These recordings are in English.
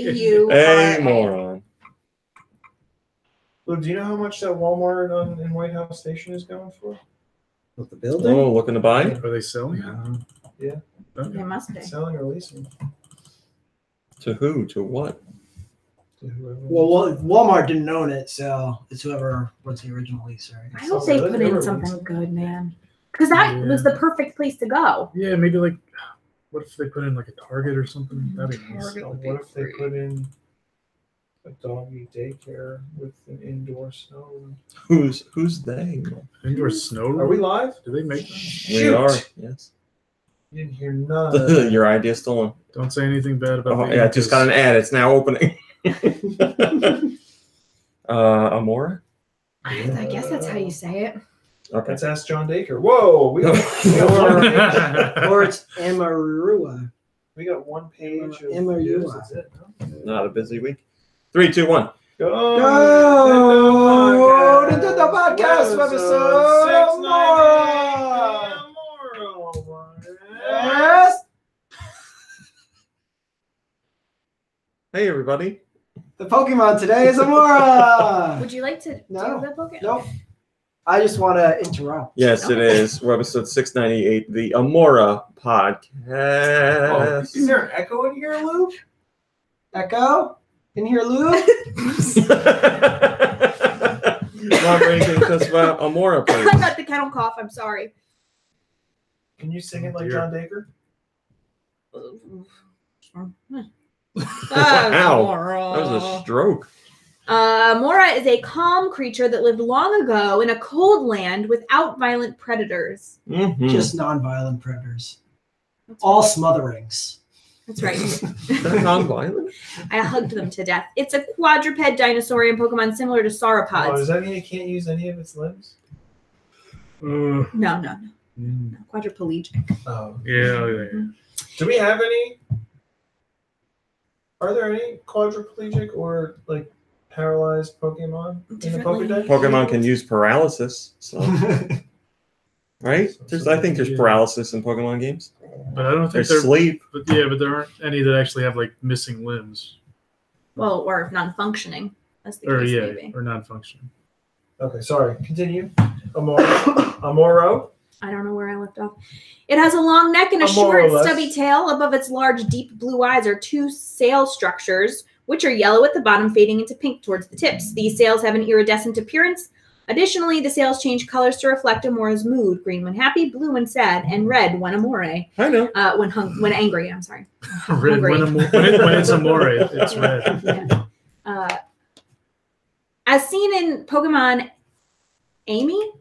A-U-R-A. moron. Luke, do you know how much that Walmart in White House Station is going for? With the building? Oh, looking to buy? Are they selling it? Yeah. They must be. Selling or leasing? To who? To what? To whoever. Well, Walmart didn't own it, so it's whoever was the original leaser. I hope they put in something good, man. Because that was the perfect place to go. Yeah, maybe like, what if they put in like a Target or something? That'd be nice. What if they put in a doggy daycare with an indoor snow room? Who's they? Indoor snow room? Are we live? Do they make that? We are, yes. You didn't hear none of that. Your idea stolen. Don't say anything bad about me. Yeah, I just got an ad. It's now opening. Amora? I guess that's how you say it. Okay. Let's ask John Dacre. Whoa, we got Or it's Amarua. we got one page of Emma, you videos. are. That's it. Huh? Not a busy week. 3, 2, 1. Go! Nintendo Podcast Webisode. Yes. Hey, everybody. The Pokemon today is Amora. Would you like to do the Pokemon? Nope. I just want to interrupt. Yes, it is. Webisode 698, the Amora podcast. Oh, is there an echo in here, Luke? Echo? In here, Lou? Not anything just about Amora, please. I got the kennel cough. I'm sorry. Can you sing it like John Dacre? Ow. That was a stroke. Mora is a calm creature that lived long ago in a cold land without violent predators. Mm-hmm. Just non-violent predators. All smotherings. That's right. They're non-violent? I hugged them to death. It's a quadruped dinosaurian Pokemon similar to sauropods. Oh, does that mean it can't use any of its limbs? No. Quadriplegic. Oh. Yeah. Do we have any? Are there any quadriplegic or like paralyzed Pokemon in the Pokédex? Pokemon can use paralysis, so right? I think there's paralysis in Pokemon games. But I don't think There's there's sleep. But there aren't any that actually have like missing limbs. Well, or non-functioning. That's the case, maybe. Or non-functioning. Okay, sorry. Continue. Amoro. I don't know where I left off. It has a long neck and a short, stubby tail. Above its large, deep blue eyes are two sail structures, which are yellow at the bottom, fading into pink towards the tips. These sails have an iridescent appearance. Additionally, the sails change colors to reflect Amora's mood: green when happy, blue when sad, and red when amore. I know. When angry, I'm sorry. Red when it's amore, it's red. Yeah. As seen in Pokemon Amy.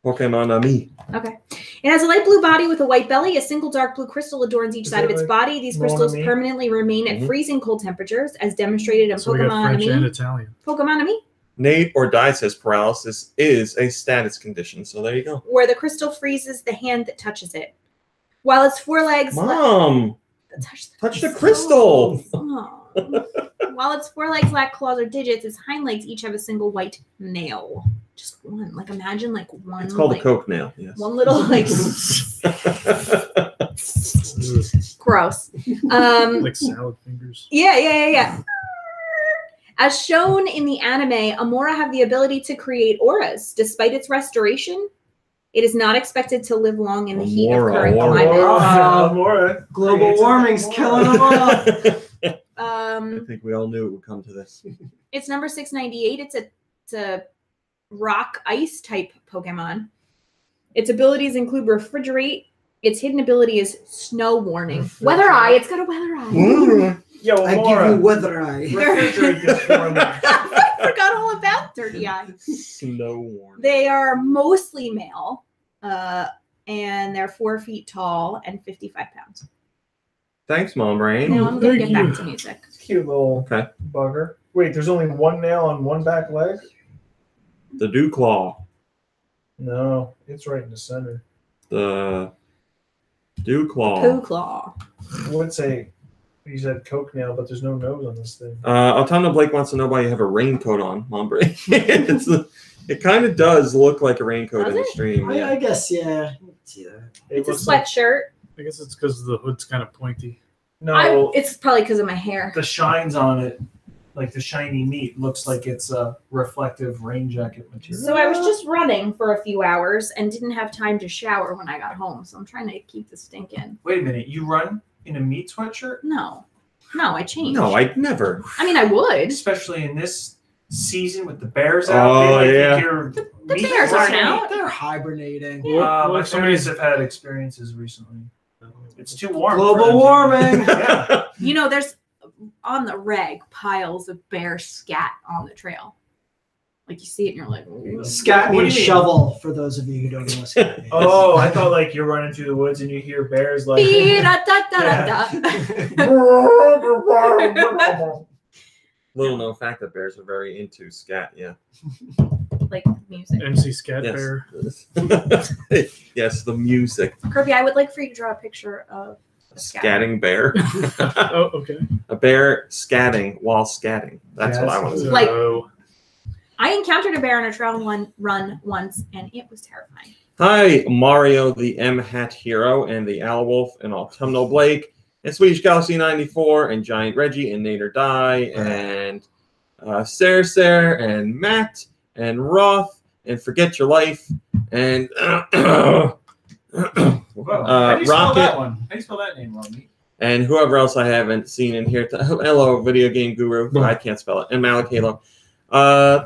Pokemon Ami. Okay. It has a light blue body with a white belly. A single dark blue crystal adorns each side of its body. These crystals permanently remain at freezing cold temperatures, as demonstrated in Pokemon Ami. And Italian. Pokemon Ami. Nate or Dye says paralysis is a status condition, so there you go. Where the crystal freezes the hand that touches it. While its forelegs... Mom! Touch the crystal! While its forelegs lack claws or digits, its hind legs each have a single white nail. Just one. Like, imagine, like, one... It's called a coke nail, yes. One little, like... Gross. Like salad fingers. Yeah. As shown in the anime, Amora have the ability to create auras. Despite its restoration, it is not expected to live long in the heat of current climate. Global warming's killing them all. I think we all knew it would come to this. It's number 698. It's a rock ice type Pokemon. Its abilities include refrigerate. Its hidden ability is snow warning. Weather eye. It's got a weather eye. Yo, I give you weather eye. I forgot all about dirty eye. Snow warning. They are mostly male, and they're 4 feet tall and 55 pounds. Thanks, Mom Brain. Now I'm going to get back to music. Cute little bugger. Wait, there's only one nail on one back leg? The Dew Claw. No, it's right in the center. The Dew Claw. Poo Claw. I would say you said coke nail, but there's no nose on this thing. Autumnal Blake wants to know why you have a raincoat on, Mom Brain. It kind of does look like a raincoat in the stream. I guess, yeah. I can see that. It's a sweatshirt. I guess it's because the hood's kind of pointy. No, It's probably because of my hair. the shines on it, like the shiny meat, looks like it's a reflective rain jacket material. So I was just running for a few hours and didn't have time to shower when I got home. So I'm trying to keep the stink in. Wait a minute, you run in a meat sweatshirt? No, I changed. No, I'd never. I mean, I would. Especially in this season with the bears out. Oh, they yeah. think you're The meat bears aren't running. out. They're hibernating. My if somebody's parents have had experiences recently. It's too warm. for Global them to- warming. Yeah. You know, there's on the reg piles of bear scat on the trail. Like you see it and you're like, ooh. Scat What do means you mean? shovel for those of you who don't know what scat means. Oh, I thought like you're running through the woods and you hear bears like. Little known fact that bears are very into scat. Yeah. Like music. MC Scat Yes. Bear. Yes, the music. Kirby, I would like for you to draw a picture of a scat. Scatting bear. Oh, okay. A bear scatting while scatting. That's what I want to see. Like- So, I encountered a bear on a trail run once, and it was terrifying. Hi, Mario, the M Hat Hero, and the Owl Wolf, and Autumnal Blake, and Swedish Galaxy 94, and Giant Reggie, and Nader Die, and Sarah, and Matt, and Roth, and Forget Your Life, and Whoa, how do you spell Rocket. that one? How do you spell that name, Romy? and whoever else I haven't seen in here. Hello, Video Game Guru. I can't spell it. And Malik Halo.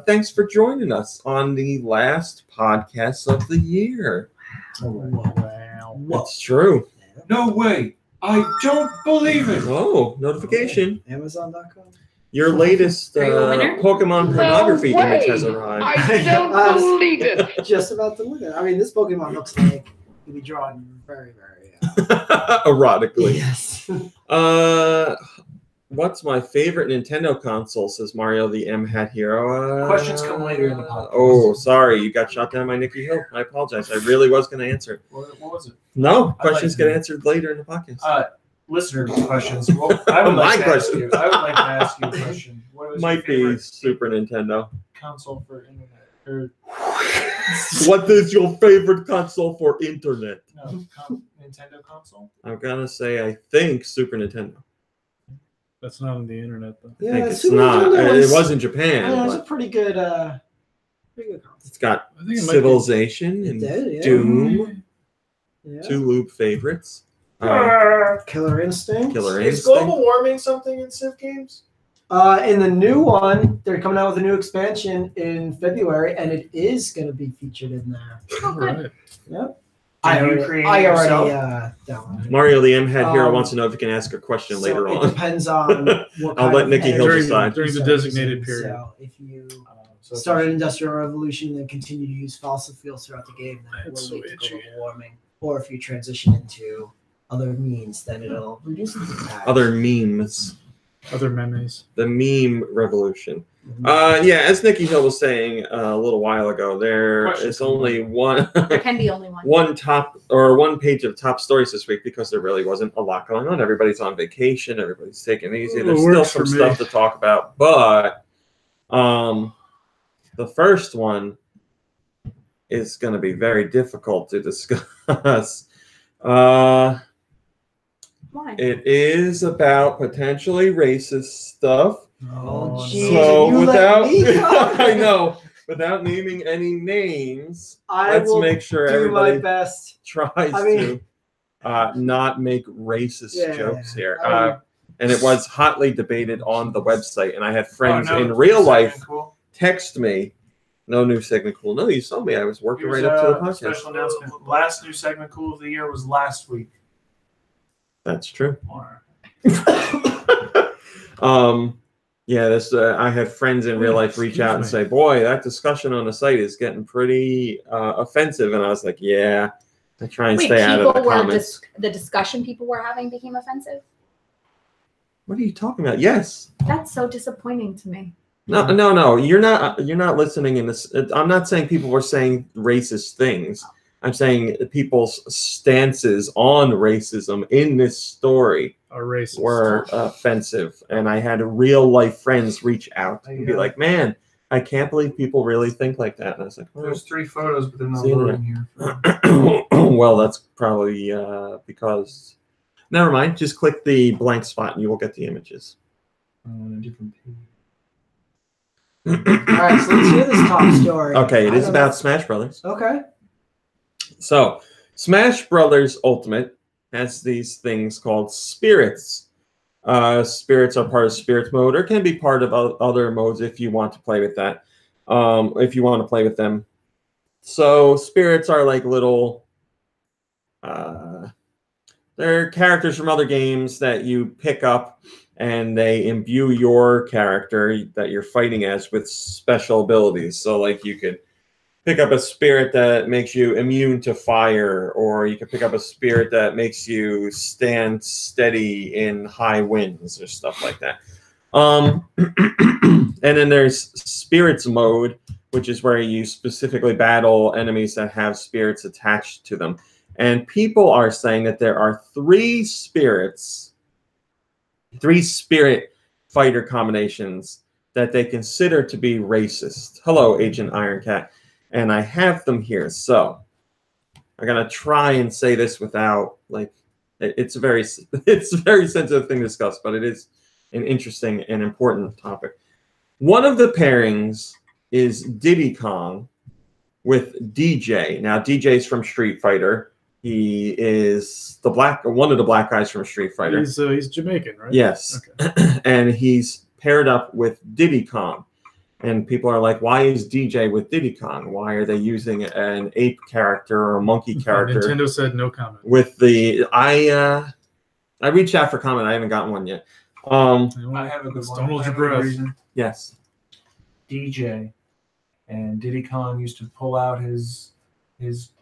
Thanks for joining us on the last podcast of the year. wow. It's true. No way. I don't believe it. Oh, notification. Amazon.com. Your latest Are you a winner? Pokemon pornography image has arrived. I don't believe it. Just about to look at it. I mean, this Pokemon looks like it'd be drawn very, very. Erotically. Yes. What's my favorite Nintendo console, says Mario the M Hat Hero. Questions come later in the podcast. Oh, sorry. You got shot down by Nikki Hill. I apologize. I really was going to answer it. What was it? No, I'd questions like get to- answered later in the podcast. Listener questions. Well, I would My like to ask question. you. I would like to ask you a question. What was Might your be favorite Super Nintendo. console for internet? Or What is your favorite console for internet? no, Nintendo console? I'm going to say, I think Super Nintendo. That's not on the internet, though. I think it's Super not. Nintendo It was in Japan. Yeah, it's a But pretty good console. it's got I think it might Civilization and did, yeah. Doom, Yeah. two Loop favorites. Killer Instinct. Killer Is Instinct. global warming something in Civ games? In the new one, they're coming out with a new expansion in February, and it is going to be featured in there. Oh, good. Right. Yep. Did you create it I already yourself? downloaded it. Mario the M Hat Hero Um, wants to know if you can ask a question So later it on. depends on what I'll kind let of Nikki Hill energy decide. During the you're designated using. period. So if you So start an industrial revolution and continue to use fossil fuels throughout the game, then it That's will lead to so itchy. global warming. Or if you transition into other means, then it'll reduce its impact. Other memes. Other memes. The meme revolution. Mhm. Yeah, as Nikki Hill was saying a little while ago, there Question. is only one There can be only one. one page of top stories this week because there really wasn't a lot going on. Everybody's on vacation. Everybody's taking it easy. It There's still works some for me. stuff to talk about, but the first one is going to be very difficult to discuss. Why? It is about potentially racist stuff. Oh, So, geez, So you without, let me go. I know, without naming any names, I let's will make sure do my everybody best. tries I mean- to not make racist Yeah, jokes here. I mean- And it was hotly debated on the website, and I had friends Oh, no, in real is that life cool? text me, "No new segment cool." No, you saw me. I was working Here's right up to the a podcast. special announcement. Last new segment cool of the year was last week. That's true. Or- Yeah, this I had friends in real life reach out and say, "Boy, that discussion on the site is getting pretty offensive," and I was like, "Yeah." I try and Wait, stay out of the people were comments. the discussion people were having became offensive? What are you talking about? Yes. That's so disappointing to me. No. You're not listening in this. I'm not saying people were saying racist things. I'm saying people's stances on racism in this story Are racist. were offensive, and I had real life friends reach out and be like, "Man, I can't believe people really think like that." And I was like, "Oh." There's 3 photos, but they're not See you loading here. Well, that's probably because Never mind. Just click the blank spot and you will get the images. On a different page. All right, so let's hear this top story. Okay, it I is don't about know. Smash Brothers. Okay. So, Smash Brothers Ultimate has these things called spirits. Spirits are part of Spirits mode, or can be part of other modes if you want to play with that. If you want to play with them. So, spirits are like little... they're characters from other games that you pick up, and they imbue your character that you're fighting as with special abilities. So, like, you could pick up a spirit that makes you immune to fire, or you could pick up a spirit that makes you stand steady in high winds or stuff like that. And then there's Spirits mode, which is where you specifically battle enemies that have spirits attached to them. And people are saying that there are 3 spirit fighter combinations that they consider to be racist. Hello, Agent Ironcat. And I have them here. So I'm going to try and say this without, like, it's a very sensitive thing to discuss, but it is an interesting and important topic. One of the pairings is Diddy Kong with DJ. Now, DJ's from Street Fighter. He is one of the black guys from Street Fighter. He's Jamaican, right? Yes. Okay. And he's paired up with Diddy Kong. And people are like, why is DJ with Diddy Kong? Why are they using an ape character or a monkey character? Nintendo said no comment. With the I reached out for comment. I haven't gotten one yet. I have a good one. Don't hold I your have a breath. reason. Yes. DJ and Diddy Kong used to pull out his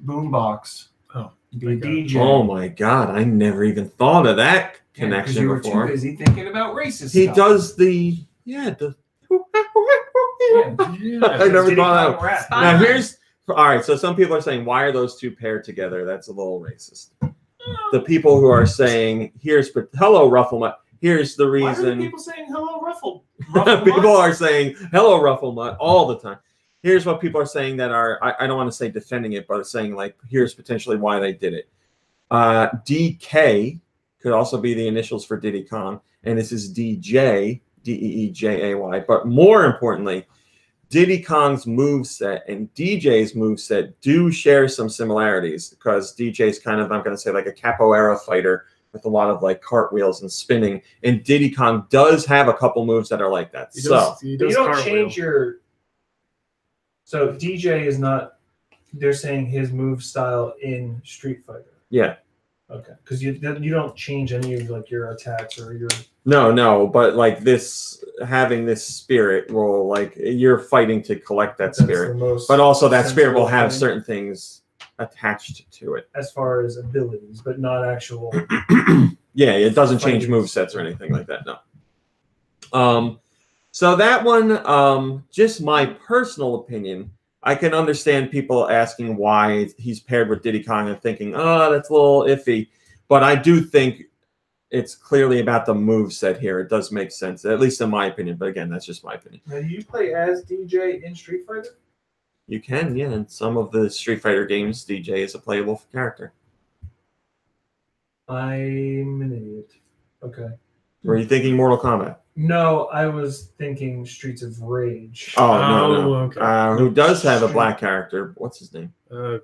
boombox. Oh, be a DJ. Oh my God! I never even thought of that Yeah, 'cause connection you were before. too busy thinking about racist He stuff. does the I never Diddy thought Kong of. rap. Now here's all right. So some people are saying, why are those 2 paired together? That's a little racist. The people who are saying, hello Rufflemutt. Here's the Why are reason. people saying hello, Ruffle? People are saying hello Rufflemutt all the time. Here's what people are saying that are, I don't want to say defending it, but saying like, here's potentially why they did it. DK could also be the initials for Diddy Kong, and this is DJ, Deejay. But more importantly, Diddy Kong's moveset and DJ's moveset do share some similarities, because DJ's kind of, I'm going to say, like a capoeira fighter with a lot of like cartwheels and spinning, and Diddy Kong does have a couple moves that are like that. He does You don't cartwheel. change your. So DJ is not. They're saying his move style in Street Fighter. Yeah. Okay, because you don't change any of like your attacks or your. No, but like this, having this spirit will, like, you're fighting to collect that That's the spirit, most but also that spirit will sensible have thing. certain things attached to it. As far as abilities, but not actual. Yeah, it doesn't change Fighting. movesets or anything like that. No. So that one, just my personal opinion, I can understand people asking why he's paired with Diddy Kong and thinking, oh, that's a little iffy. But I do think it's clearly about the moveset here. It does make sense, at least in my opinion. But again, that's just my opinion. Now, do you play as DJ in Street Fighter? You can, yeah. In some of the Street Fighter games, DJ is a playable character. I'm an idiot. Okay. Were you thinking Mortal Kombat? No, I was thinking Streets of Rage. Oh, no. Okay. Who does have a black character? What's his name?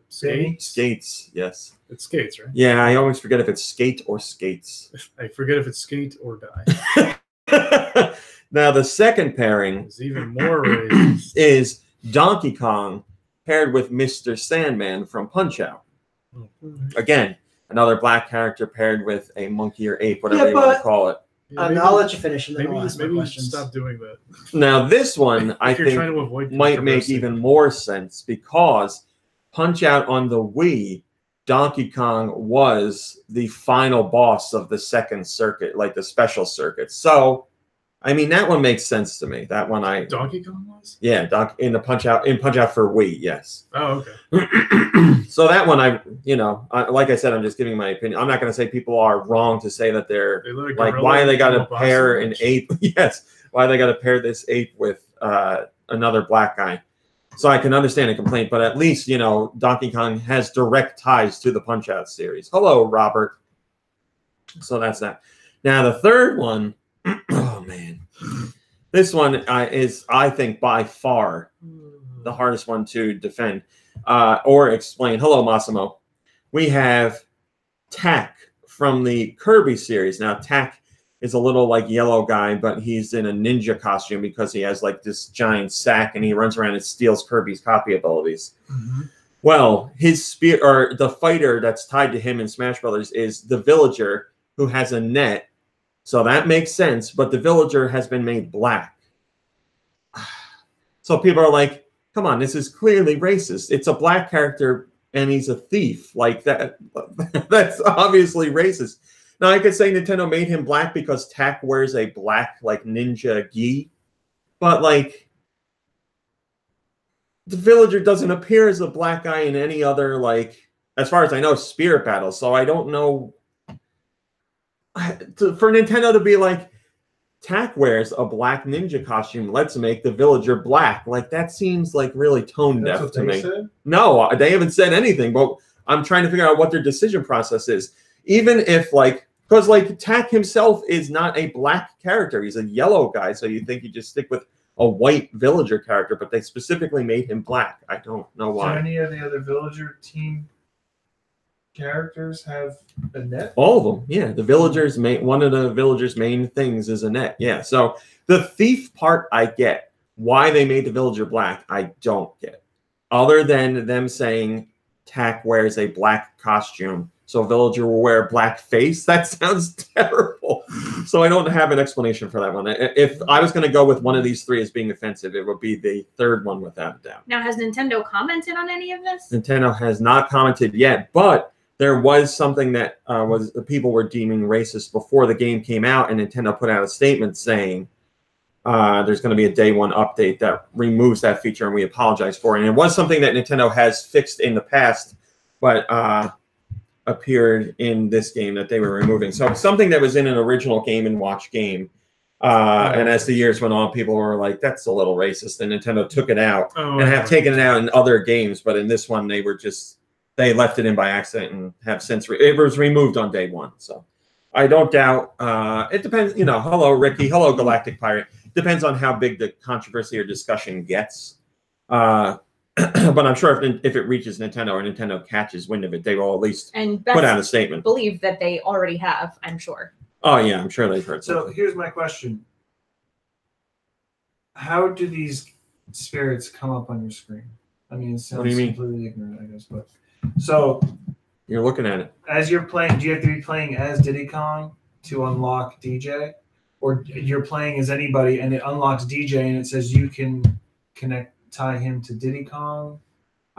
Skate. Skates, yes. It's Skates, right? Yeah, I always forget if it's Skate or Skates. I forget if it's Skate or Die. Now, the second pairing It's even more racist. is Donkey Kong paired with Mr. Sandman from Punch-Out. Again, another black character paired with a monkey or ape, whatever Yeah, you want to but- call it. I'll let you finish and then Maybe, I'll ask my maybe you should questions. stop doing that. Now, this one, I If you're think, trying to avoid might make controversy. even more sense, because Punch-Out on the Wii, Donkey Kong was the final boss of the second circuit, like the special circuit. So, I mean, that one makes sense to me. That one Donkey Kong was? yeah, in Punch-Out for Wii, yes. Oh, okay. So that one, like I said, I'm just giving my opinion. I'm not going to say people are wrong to say that they're They let a like, gorilla why they got do to a boxing pair an match. ape? Yes, why they got to pair this ape with another black guy? So I can understand a complaint, but at least Donkey Kong has direct ties to the Punch-Out series. Hello, Robert. So that's that. Now the third one, oh man, this one is, I think, by far the hardest one to defend or explain. Hello, Massimo. We have Tack from the Kirby series. Now Tack is a little like yellow guy, but he's in a ninja costume because he has like this giant sack and he runs around and steals Kirby's copy abilities. Mm-hmm. Well, his spear, or the fighter that's tied to him in Smash Brothers, is the villager who has a net. So that makes sense, but the villager has been made black. So people are like, come on, this is clearly racist. It's a black character and he's a thief. Like that, that's obviously racist. Now I could say Nintendo made him black because Tack wears a black like ninja gi, but like the villager doesn't appear as a black guy in any other, like, as far as I know, Spirit battles. So I don't know. For Nintendo to be like, Tack wears a black ninja costume, let's make the villager black. Like, that seems like really tone deaf to me. Said? No, they haven't said anything, but I'm trying to figure out what their decision process is. Even if, like, because, like, Tack himself is not a black character. He's a yellow guy, so you think you just stick with a white villager character, but they specifically made him black. I don't know why. Do any of the other villager team characters have a net? All of them, yeah. The villagers one of the villagers' main things is a net. Yeah. So the thief part I get. Why they made the villager black, I don't get. Other than them saying Tack wears a black costume, so villager will wear a black face. That sounds terrible. So I don't have an explanation for that one. If I was going to go with one of these three as being offensive, it would be the third one without a doubt. Now, has Nintendo commented on any of this? Nintendo has not commented yet, but there was something that was people were deeming racist before the game came out, and Nintendo put out a statement saying there's going to be a day one update that removes that feature, and we apologize for it. And it was something that Nintendo has fixed in the past, but appeared in this game that they were removing. So something that was in an original Game & Watch game. And as the years went on, people were like, that's a little racist. And Nintendo took it out and have taken it out in other games. But in this one, they left it in by accident and have since, it was removed on day one. So I don't doubt, it depends, hello, Ricky, hello, Galactic Pirate. Depends on how big the controversy or discussion gets. But I'm sure if it reaches Nintendo or Nintendo catches wind of it, they will at least put out a statement. Believe that they already have, I'm sure. Oh, yeah, I'm sure they've heard something. So here's my question. How do these spirits come up on your screen? I mean, it sounds completely ignorant, I guess. But so you're looking at it. As you're playing, do you have to be playing as Diddy Kong to unlock DJ? Or you're playing as anybody and it unlocks DJ and it says you can tie him to Diddy Kong?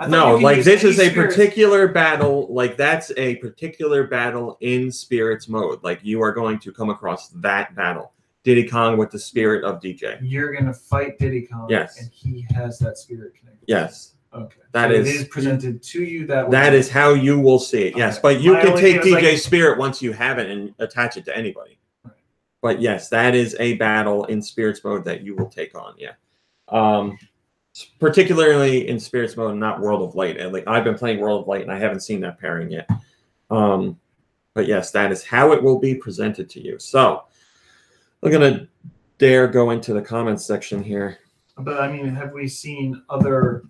No, like this is a particular battle. Like that's a particular battle in Spirits mode. Like you are going to come across that battle. Diddy Kong with the spirit of DJ. You're going to fight Diddy Kong. Yes. And he has that spirit connected. Yes. Okay. It is presented to you that way. That is how you will see it. Yes. Okay. But you can take DJ's spirit once you have it and attach it to anybody. Right. But yes, that is a battle in Spirits mode that you will take on. Yeah. Particularly in Spirits mode, not World of Light. And like I've been playing World of Light and I haven't seen that pairing yet. But yes, that is how it will be presented to you. So I'm gonna dare go into the comments section here. But I mean, have we seen other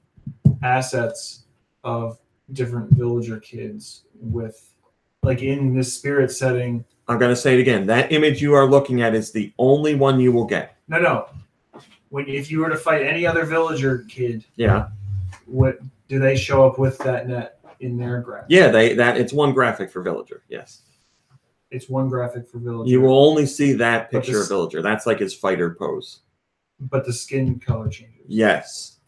assets of different villager kids with like in this spirit setting? I'm gonna say it again. That image you are looking at is the only one you will get. No. If you were to fight any other villager kid, yeah, what do they show up with that net in their graphic? Yeah, it's one graphic for villager. Yes, it's one graphic for villager. You will only see that picture of villager. That's like his fighter pose. But the skin color changes. Yes,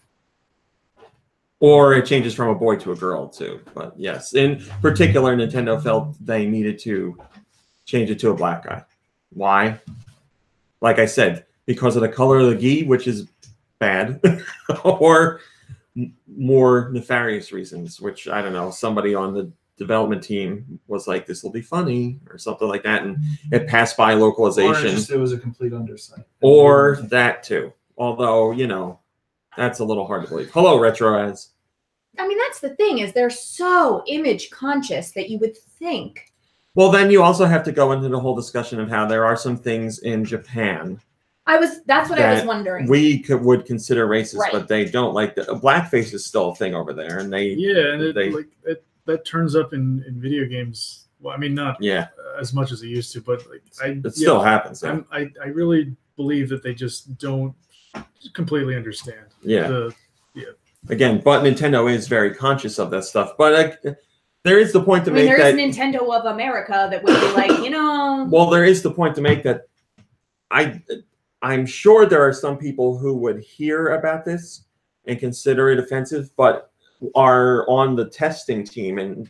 or it changes from a boy to a girl too. But yes, in particular, Nintendo felt they needed to change it to a black guy. Why? Like I said. Because of the color of the gi, which is bad, or more nefarious reasons, which I don't know. Somebody on the development team was like, "This will be funny" or something like that, and it passed by localization. Or it was a complete undersight. Or that too. Although that's a little hard to believe. Hello, RetroAz. I mean, that's the thing is they're so image conscious that you would think. Well, then you also have to go into the whole discussion of how there are some things in Japan That's what I was wondering. we would consider racist, Right. but they don't. Like blackface is still a thing over there, and they that turns up in video games. Well, I mean, not as much as it used to, but like it still happens. Yeah. I really believe that they just don't completely understand. Yeah. Again, but Nintendo is very conscious of that stuff. But there is the point to make that there is Nintendo of America that would be like, Well, there is the point to make that I'm sure there are some people who would hear about this and consider it offensive, but are on the testing team, and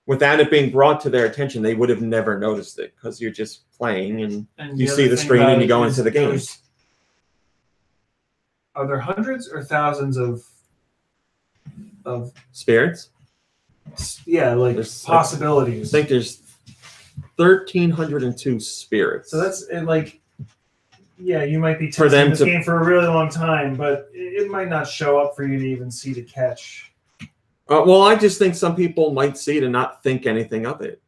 without it being brought to their attention, they would have never noticed it because you're just playing and you see the screen and you go into the game. Are there hundreds or thousands of spirits? Yeah, like there's possibilities. I think there's 1,302 spirits. So that's like. Yeah, you might be testing this game for a really long time, but it might not show up for you to even see to catch. Well, I just think some people might see it and not think anything of it.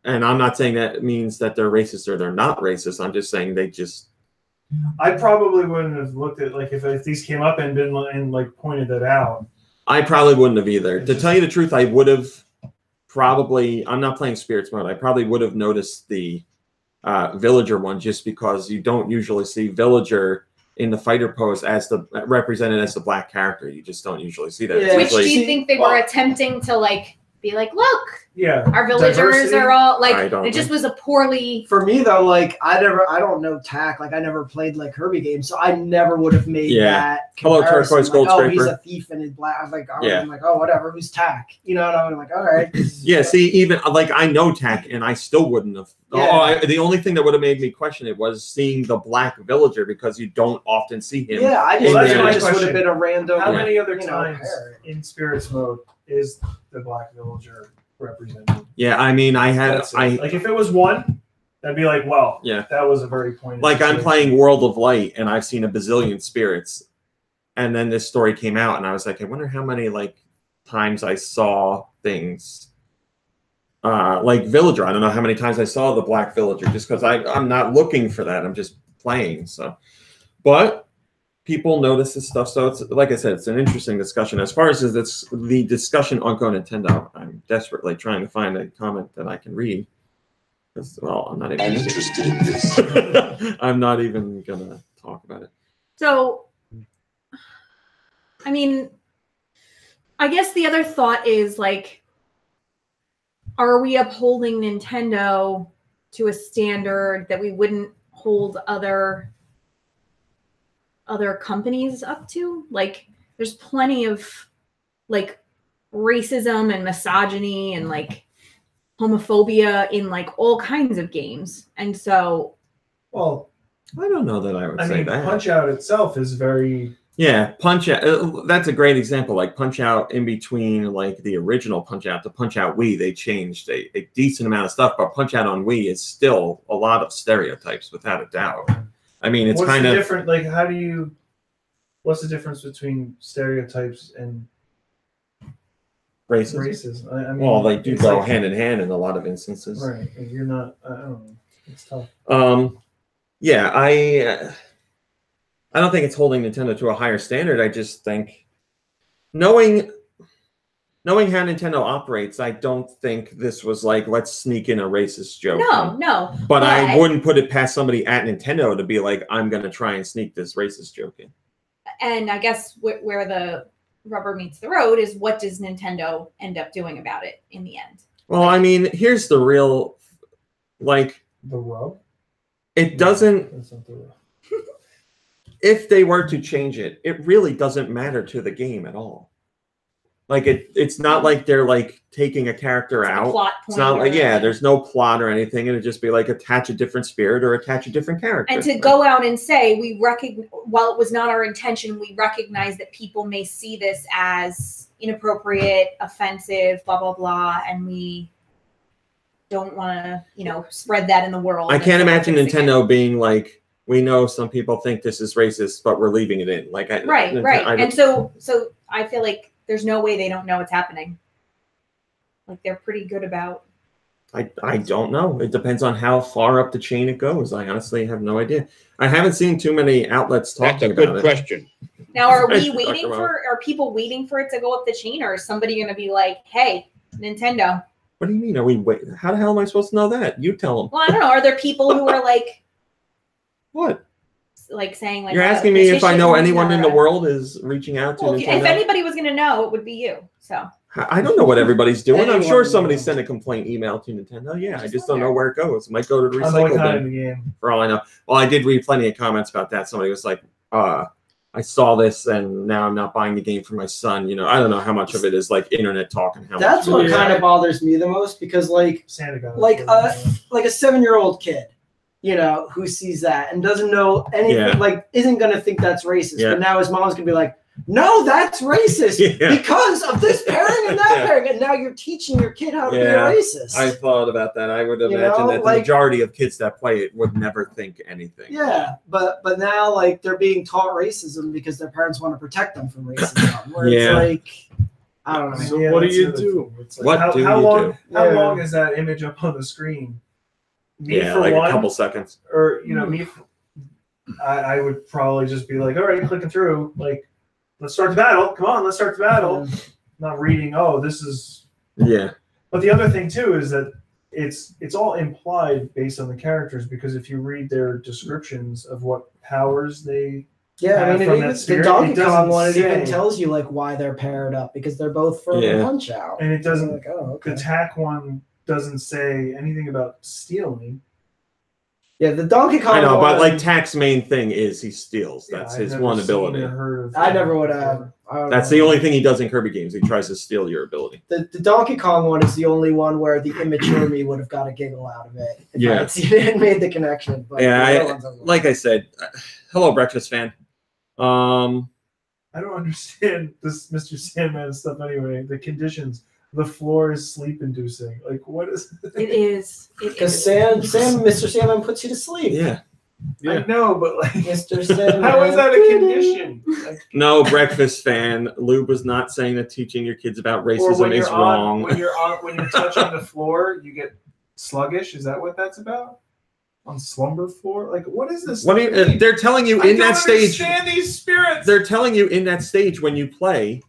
And I'm not saying that means that they're racist or they're not racist. I'm just saying they just... I probably wouldn't have looked at, like, if these came up and been and like pointed that out. I probably wouldn't have either. To tell you the truth, I would have probably... I'm not playing Spirits mode. I probably would have noticed the Villager one, just because you don't usually see Villager in the fighter pose as represented as the black character. You just don't usually see that. Yeah. Which do you think they were attempting to like be like, look, our villagers diversity are all like, it just was a poorly. For me though, like I don't know TAC. Like I never played like Kirby games, so I never would have made that Hello, Turquoise Gold Scraper. Oh, he's a thief and he's black. I was like, I'm like, oh, whatever. Who's TAC? You know, and I'm like, all right. Yeah. See, even like I know TAC, and I still wouldn't have. Yeah. The only thing that would have made me question it was seeing the black villager, because you don't often see him. Yeah, I just would have been a random. How many other times in Spirits mode is the black villager represented? Yeah, I mean, like if it was one, that'd be like, well, that was a very pointed. Like I'm playing World of Light, and I've seen a bazillion spirits, and then this story came out, and I was like, I wonder how many like times I saw things. Like Villager, I don't know how many times I saw the black villager, just because I'm not looking for that. I'm just playing. So, but people notice this stuff. So it's like I said, it's an interesting discussion. As far as the discussion on GoNintendo, I'm desperately trying to find a comment that I can read. Because, well, I'm not even interested in this. I'm not even gonna talk about it. So, I mean, I guess the other thought is like, are we upholding Nintendo to a standard that we wouldn't hold other companies up to? Like, there's plenty of like racism and misogyny and like homophobia in like all kinds of games. And so, well, I don't know that I would say that. Punch-Out itself is very... Yeah, Punch-Out, that's a great example. Like Punch-Out, in between like the original Punch-Out to Punch-Out Wii, they changed a decent amount of stuff, but Punch-Out on Wii is still a lot of stereotypes, without a doubt. I mean, it's kind of different. Like, what's the difference between stereotypes and racism? I mean, well, they do go hand in hand in a lot of instances. Right. You're not, I don't know. It's tough. Yeah, I don't think it's holding Nintendo to a higher standard. I just think knowing how Nintendo operates, I don't think this was like, let's sneak in a racist joke. No. But I wouldn't put it past somebody at Nintendo to be like, I'm going to try and sneak this racist joke in. And I guess where the rubber meets the road is, what does Nintendo end up doing about it in the end? Well, I mean, here's the real, like... The rub? It doesn't... That's not the rub. If they were to change it, it really doesn't matter to the game at all. Like it's not like they're like taking a character out. It's not like there's no plot or anything. It'd just be like attach a different spirit or attach a different character. And to go out and say while it was not our intention, we recognize that people may see this as inappropriate, offensive, blah blah blah, and we don't want to spread that in the world. I can't imagine Nintendo being like, we know some people think this is racist, but we're leaving it in. Like, right. And so I feel like there's no way they don't know what's happening. Like, they're pretty good about I don't know. It depends on how far up the chain it goes. I honestly have no idea. I haven't seen too many outlets talking about it. That's a good question. Now, are people waiting for it to go up the chain, or is somebody going to be like, hey, Nintendo? What do you mean? Are we waiting? How the hell am I supposed to know that? You tell them. Well, I don't know. Are there people who are like, what? Like saying like, you're asking me if I know anyone in the world is reaching out to Nintendo? If anybody was going to know, it would be you. So I don't know what everybody's doing. I'm sure somebody sent a complaint email to Nintendo. Yeah, I just don't know where it goes. It might go to the recycle bin for all I know. Well, I did read plenty of comments about that. Somebody was like, I saw this and now I'm not buying the game for my son. You know, I don't know how much of it is like internet talk and how that's much what kind of bothers me the most, because like a 7-year-old kid, you know, who sees that and doesn't know anything, like isn't gonna think that's racist. But now his mom's gonna be like, no, that's racist because of this pairing and that pairing. And now you're teaching your kid how to be a racist. I thought about that. I would imagine that the majority of kids that play it would never think anything. Yeah, but now like they're being taught racism because their parents want to protect them from racism. Where it's like, I don't know. So what do you do? Like, how long is that image up on the screen? Like a couple seconds. Or I would probably just be like, all right, clicking through, like, let's start the battle. Come on, let's start the battle. Not reading, this is... Yeah. But the other thing, too, is that it's all implied based on the characters, because if you read their descriptions of what powers they have from that spirit, the Donkey Kong one, it even tells you, like, why they're paired up, because they're both from Punch-Out. And it doesn't... Like, the attack one doesn't say anything about stealing. Yeah, the Donkey Kong. I know, but like Tack's main thing is he steals. That's his one ability. I never would have. That's the only thing he does in Kirby games. He tries to steal your ability. The Donkey Kong one is the only one where the immature me would have got a giggle out of it if I had seen it and made the connection. But like I said, hello, breakfast fan. I don't understand this Mr. Sandman stuff anyway. The conditions. The floor is sleep-inducing. Like, what is it? It is. Because Mr. Sandman puts you to sleep. Yeah. I know, but like, Mr. Sandman. How is that a condition? Like, no, breakfast fan. Lube was not saying that teaching your kids about racism is wrong. When you're touching the floor, you get sluggish. Is that what that's about? On slumber floor? Like, what is this? They're telling you in that stage. I don't understand these spirits. They're telling you in that stage when you play.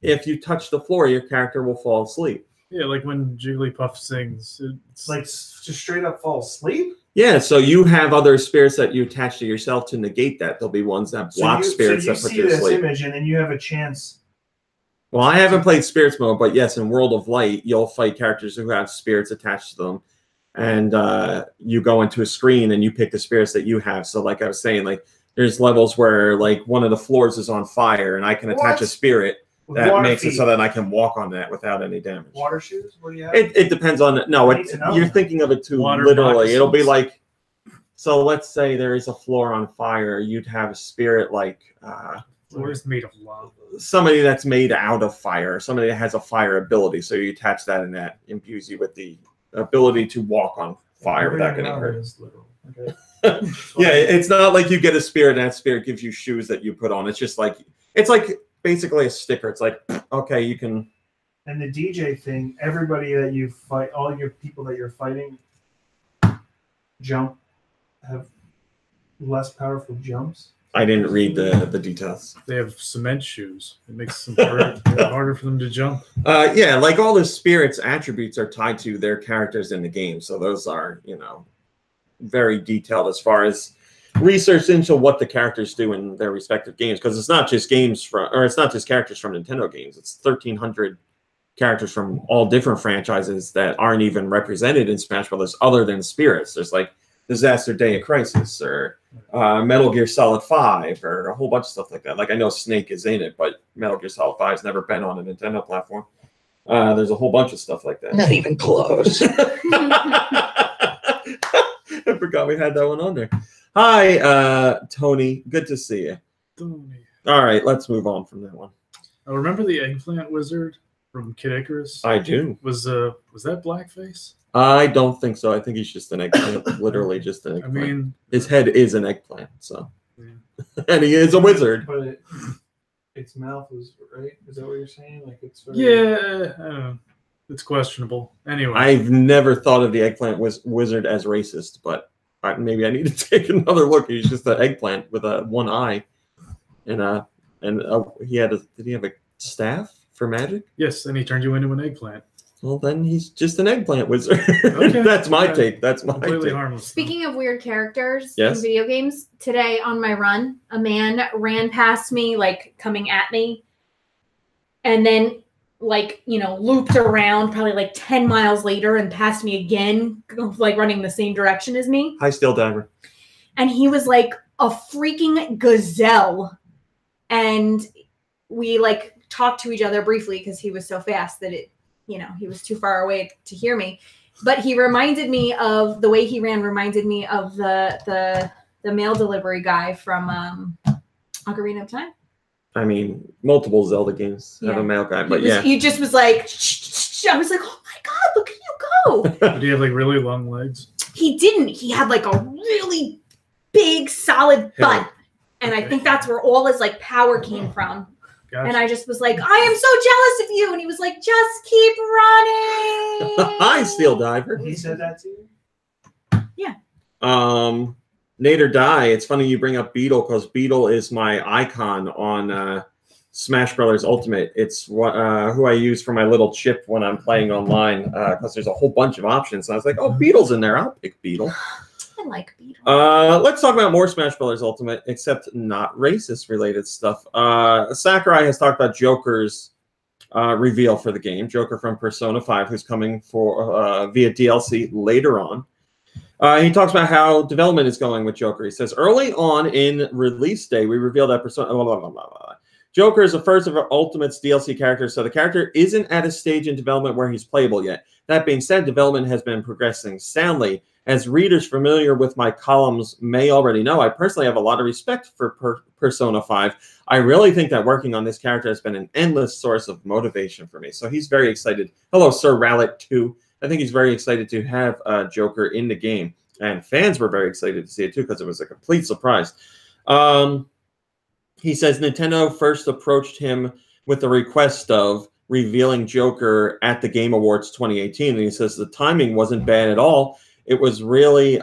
If you touch the floor, your character will fall asleep. Yeah, like when Jigglypuff sings. It's like just straight up fall asleep? Yeah, so you have other spirits that you attach to yourself to negate that. There'll be ones that block spirits that put you to sleep. So you see this image, and then you have a chance. Well, I haven't played Spirits mode, but yes, in World of Light, you'll fight characters who have spirits attached to them. And you go into a screen, and you pick the spirits that you have. So like I was saying, like there's levels where like one of the floors is on fire, and I can attach a spirit. That makes it so that I can walk on that without any damage. Water shoes? What do you have? It depends on you're thinking of it too literally. It'll be like, so let's say there is a floor on fire. You'd have a spirit like floor is made of lava. Somebody that's made out of fire. Somebody that has a fire ability. So you attach that, and that imbues you with the ability to walk on fire without getting hurt. Okay. Yeah, it's not like you get a spirit and that spirit gives you shoes that you put on. It's just like basically a sticker. It's like, okay, you can. And the DJ thing, everybody that you fight, all your people that you're fighting, have less powerful jumps. I didn't read the details. They have cement shoes. It makes them harder for them to jump. Yeah, like all the spirits' attributes are tied to their characters in the game. So those are, very detailed as far as research into what the characters do in their respective games, because it's not just characters from Nintendo games. It's 1,300 characters from all different franchises that aren't even represented in Smash Brothers other than spirits. There's like Disaster Day of Crisis or Metal Gear Solid 5 or a whole bunch of stuff like that. Like I know Snake is in it, but Metal Gear Solid 5 has never been on a Nintendo platform. There's a whole bunch of stuff like that. Not even close. I forgot we had that one on there. Hi, Tony. Good to see you. Tony. All right, let's move on from that one. I remember the eggplant wizard from Kid Icarus. I do. Was that blackface? I don't think so. I think he's just an eggplant. Literally just an eggplant. I mean, his head is an eggplant, so. Yeah. And he is a wizard. But its mouth was right. Is that what you're saying? Like it's. Yeah. I don't know. it's questionable. Anyway, I've never thought of the eggplant wizard as racist, but maybe I need to take another look. He's just an eggplant with one eye, and did he have a staff for magic? Yes, and he turned you into an eggplant. Well, then he's just an eggplant wizard. Okay. That's my take. That's my completely take. Harmless. Speaking of weird characters yes. in video games, today on my run, a man ran past me, like coming at me, and then looped around probably like 10 miles later and passed me again, like running the same direction as me. Hi, Steel Diver. And he was like a freaking gazelle. And we like talked to each other briefly because he was so fast that he was too far away to hear me. But he reminded me of the way he ran reminded me of the mail delivery guy from Ocarina of Time. I mean, multiple Zelda games have a mail guy, but he just was like, shh. I was like, oh my God, look at you go. Did he have like really long legs? He didn't. He had like a really big, solid butt. And I think that's where all his like power came from. Gotcha. And I just was like, I am so jealous of you. And he was like, just keep running. Hi, Steel Diver. He said that to you? Yeah. Nate or Die, it's funny you bring up Beetle because Beetle is my icon on Smash Brothers Ultimate. It's who I use for my little chip when I'm playing online because there's a whole bunch of options. And I was like, oh, Beetle's in there. I'll pick Beetle. I like Beetle. Let's talk about more Smash Brothers Ultimate, except not racist-related stuff. Sakurai has talked about Joker's reveal for the game, Joker from Persona 5, who's coming for via DLC later on. He talks about how development is going with Joker. He says, early on in release day, we revealed that Persona... Blah, blah, blah, blah, blah. Joker is the first of our Ultimate's DLC characters, so the character isn't at a stage in development where he's playable yet. That being said, development has been progressing soundly. As readers familiar with my columns may already know, I personally have a lot of respect for Persona 5. I really think that working on this character has been an endless source of motivation for me. So he's very excited. Hello, Sir Rowlet 2. I think he's very excited to have Joker in the game. And fans were very excited to see it too because it was a complete surprise. He says Nintendo first approached him with the request of revealing Joker at the Game Awards 2018. And he says the timing wasn't bad at all. It was really,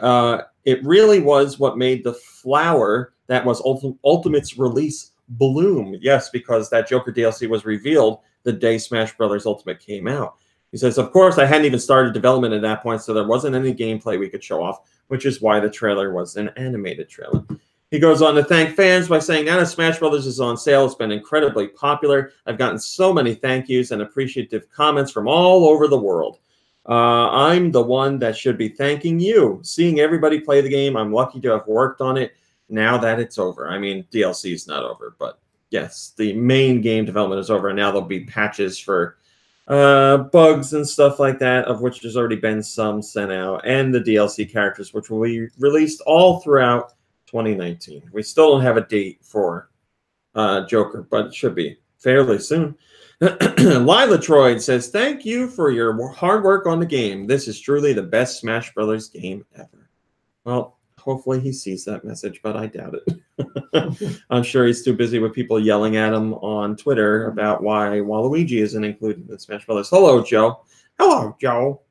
it really was what made the flower that was Ultimate's release bloom. Yes, because that Joker DLC was revealed the day Smash Brothers Ultimate came out. He says, of course, I hadn't even started development at that point, so there wasn't any gameplay we could show off, which is why the trailer was an animated trailer. He goes on to thank fans by saying, now that Smash Brothers is on sale, it's been incredibly popular. I've gotten so many thank yous and appreciative comments from all over the world. I'm the one that should be thanking you. Seeing everybody play the game, I'm lucky to have worked on it now that it's over. I mean, DLC is not over, but yes, the main game development is over, and now there'll be patches for bugs and stuff like that, of which there's already been some sent out, and the DLC characters, which will be released all throughout 2019. We still don't have a date for Joker, but it should be fairly soon. Lila Troyd says, thank you for your hard work on the game. This is truly the best Smash Brothers game ever. Well, hopefully he sees that message, but I doubt it. I'm sure he's too busy with people yelling at him on Twitter about why Waluigi isn't included in Smash Brothers. Hello, Joe. Hello, Joe.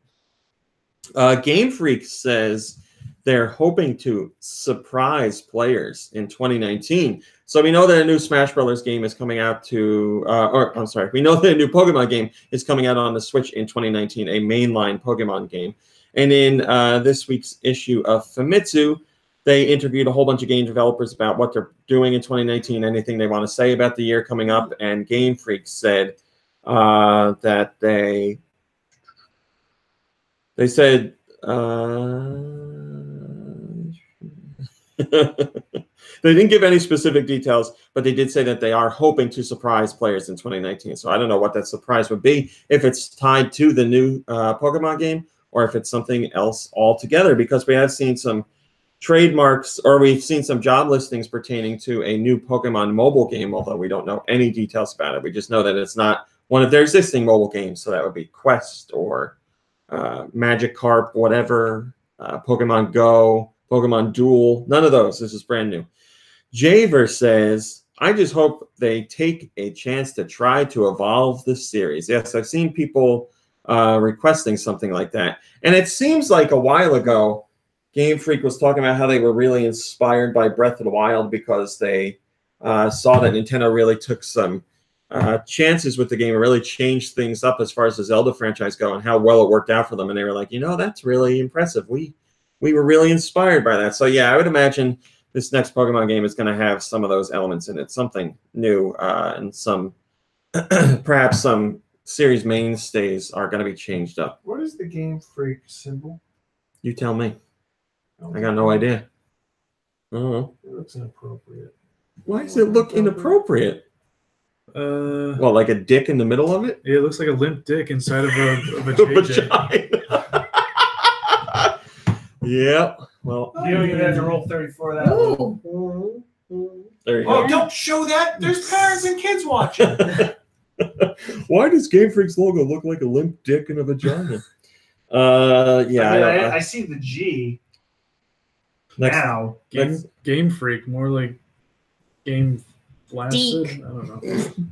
Game Freak says they're hoping to surprise players in 2019. So we know that a new Smash Brothers game is coming out to, we know that a new Pokemon game is coming out on the Switch in 2019, a mainline Pokemon game. And in this week's issue of Famitsu, they interviewed a whole bunch of game developers about what they're doing in 2019, anything they want to say about the year coming up. And Game Freak said that they said they didn't give any specific details, but they did say that they are hoping to surprise players in 2019. So I don't know what that surprise would be, if it's tied to the new Pokemon game or if it's something else altogether, because we have seen some trademarks, or we've seen some job listings pertaining to a new Pokemon mobile game, although we don't know any details about it. We just know that it's not one of their existing mobile games. So that would be Quest or Magikarp, whatever, Pokemon Go, Pokemon Duel, none of those. This is brand new. Javer says, I just hope they take a chance to try to evolve the series. Yes, I've seen people requesting something like that. And it seems like a while ago, Game Freak was talking about how they were really inspired by Breath of the Wild because they saw that Nintendo really took some chances with the game and really changed things up as far as the Zelda franchise go and how well it worked out for them. And they were like, that's really impressive. We were really inspired by that. So yeah, I would imagine this next Pokemon game is going to have some of those elements in it, something new, and some perhaps some series mainstays are going to be changed up. What is the Game Freak symbol? You tell me. I got no idea. It looks inappropriate. Why does it look inappropriate? Well, like a dick in the middle of it? Yeah, it looks like a limp dick inside of a JJ. Yeah. Well, you don't even have to roll 34 that way. There you go. Don't show that. There's parents and kids watching. Why does Game Freak's logo look like a limp dick in a vagina? I see the G. Now. Game Freak, more like Game Flaccid. Deek. I don't know.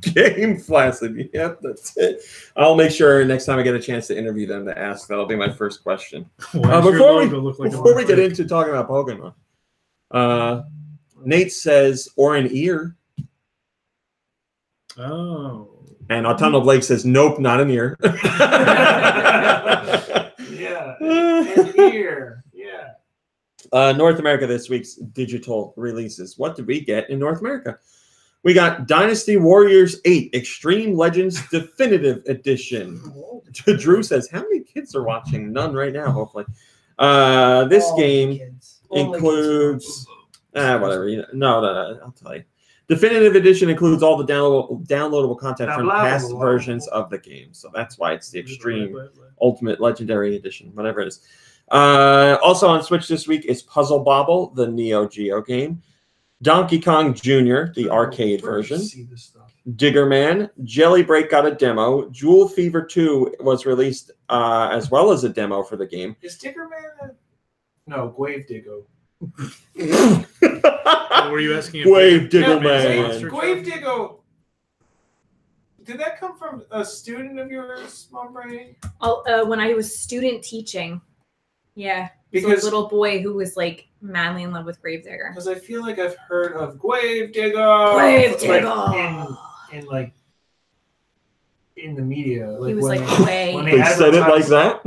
Game Flaccid. Yep, that's it. I'll make sure next time I get a chance to interview them to ask. That'll be my first question. Before we get into talking about Pokemon, Nate says, or an ear. Oh. And Autumnal Blake says, nope, not an ear. Yeah, an ear. Yeah. North America this week's digital releases. What did we get in North America? We got Dynasty Warriors 8 Extreme Legends Definitive Edition. Drew says, how many kids are watching? None right now, hopefully. This game includes... whatever. No, I'll tell you. Definitive Edition includes all the downloadable content from past versions of the game. So that's why it's the Extreme Ultimate Legendary Edition, whatever it is. Also on Switch this week is Puzzle Bobble, the Neo Geo game. Donkey Kong Jr., the arcade version. Digger Man. Jelly Break got a demo. Jewel Fever 2 was released as well as a demo for the game. Is Digger Man No, Grave Digger. What were you asking? Grave Digger Man. Grave Digger. Did that come from a student of yours, Small Brain? When I was student teaching. Yeah. Because a little boy who was like madly in love with Gravedigger. Because I feel like I've heard of Grave Digger. Grave Digger. Like in the media. Like he was when like way. When they said it like that?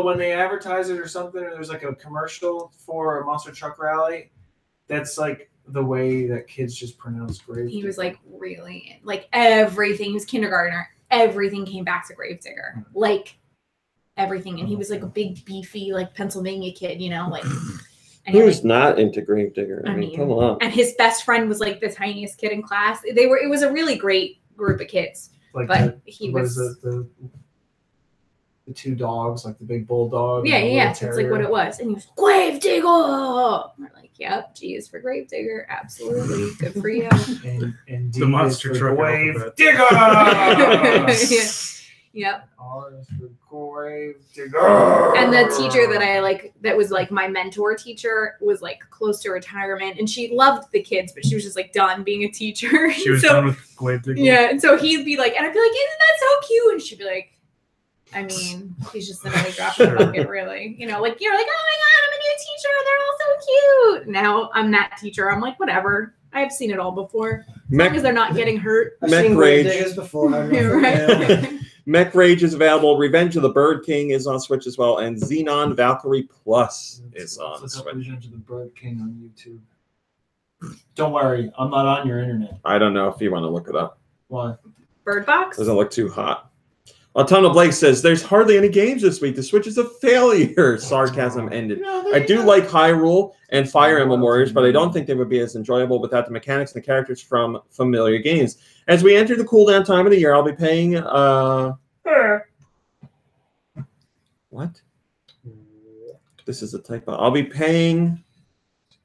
When they advertise it or something, or there's like a commercial for a monster truck rally, that's like the way that kids just pronounce Grave Digger. He was like really like everything. He was kindergartner. Everything came back to Gravedigger. Mm-hmm. Like everything. And he was like a big, beefy, like Pennsylvania kid, you know, like. He was not into Gravedigger. I mean, come on. And his best friend was like the tiniest kid in class. It was a really great group of kids. Like but the two dogs, like the big bulldog. Yeah. That's like what it was. And he was Gravedigger. We're like, yep, G is for Gravedigger. Absolutely. Good for you. and D the monster truck Gravedigger. Yep. R is for Gravedigger. And the teacher that was like my mentor teacher was like close to retirement, and she loved the kids, but she was just like done being a teacher. She was done with Gravedigger. Yeah, and so he'd be like, and I'd be like, isn't that so cute? And she'd be like, I mean, he's just another drop in the bucket, really. You know, like you're like, oh my god, I'm a new teacher. They're all so cute. Now I'm that teacher. I'm like, whatever. I've seen it all before. As long as they're not getting hurt. I've seen Gravediggers before. Right. Mech Rage is available. Revenge of the Bird King is on Switch as well, and Xenon Valkyrie Plus is on Switch. Revenge of the Bird King on YouTube. Don't worry, I'm not on your internet. I don't know if you want to look it up. Why? Bird Box? Doesn't look too hot. Autumnal Blake says, there's hardly any games this week. The Switch is a failure. Sarcasm ended. I do like Hyrule and Fire Emblem Warriors, but I don't think they would be as enjoyable without the mechanics and the characters from familiar games. As we enter the cooldown time of the year, I'll be paying... What? This is a typo. I'll be paying...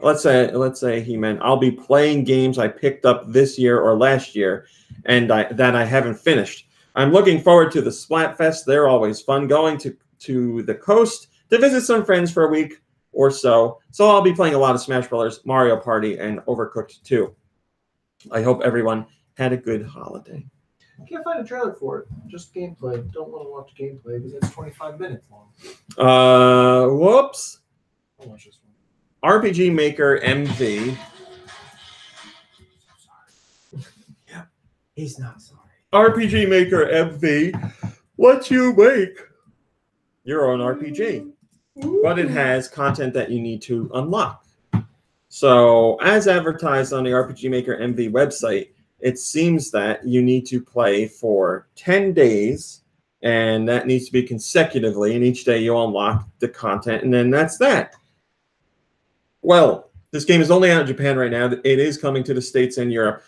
Let's say he meant I'll be playing games I picked up this year or last year and that I haven't finished. I'm looking forward to the Splatfest. They're always fun. Going to the coast to visit some friends for a week or so. So I'll be playing a lot of Smash Brothers, Mario Party, and Overcooked 2. I hope everyone had a good holiday. I can't find a trailer for it. Just gameplay. Don't want to watch gameplay because it's 25 minutes long. Whoops. I'll watch this one. RPG Maker MV. Yeah. He's not sorry. RPG Maker MV lets you make your own RPG, but it has content that you need to unlock. So, as advertised on the RPG Maker MV website, it seems that you need to play for 10 days, and that needs to be consecutively, and each day you unlock the content, and then that's that. Well, this game is only out in Japan right now. It is coming to the States and Europe.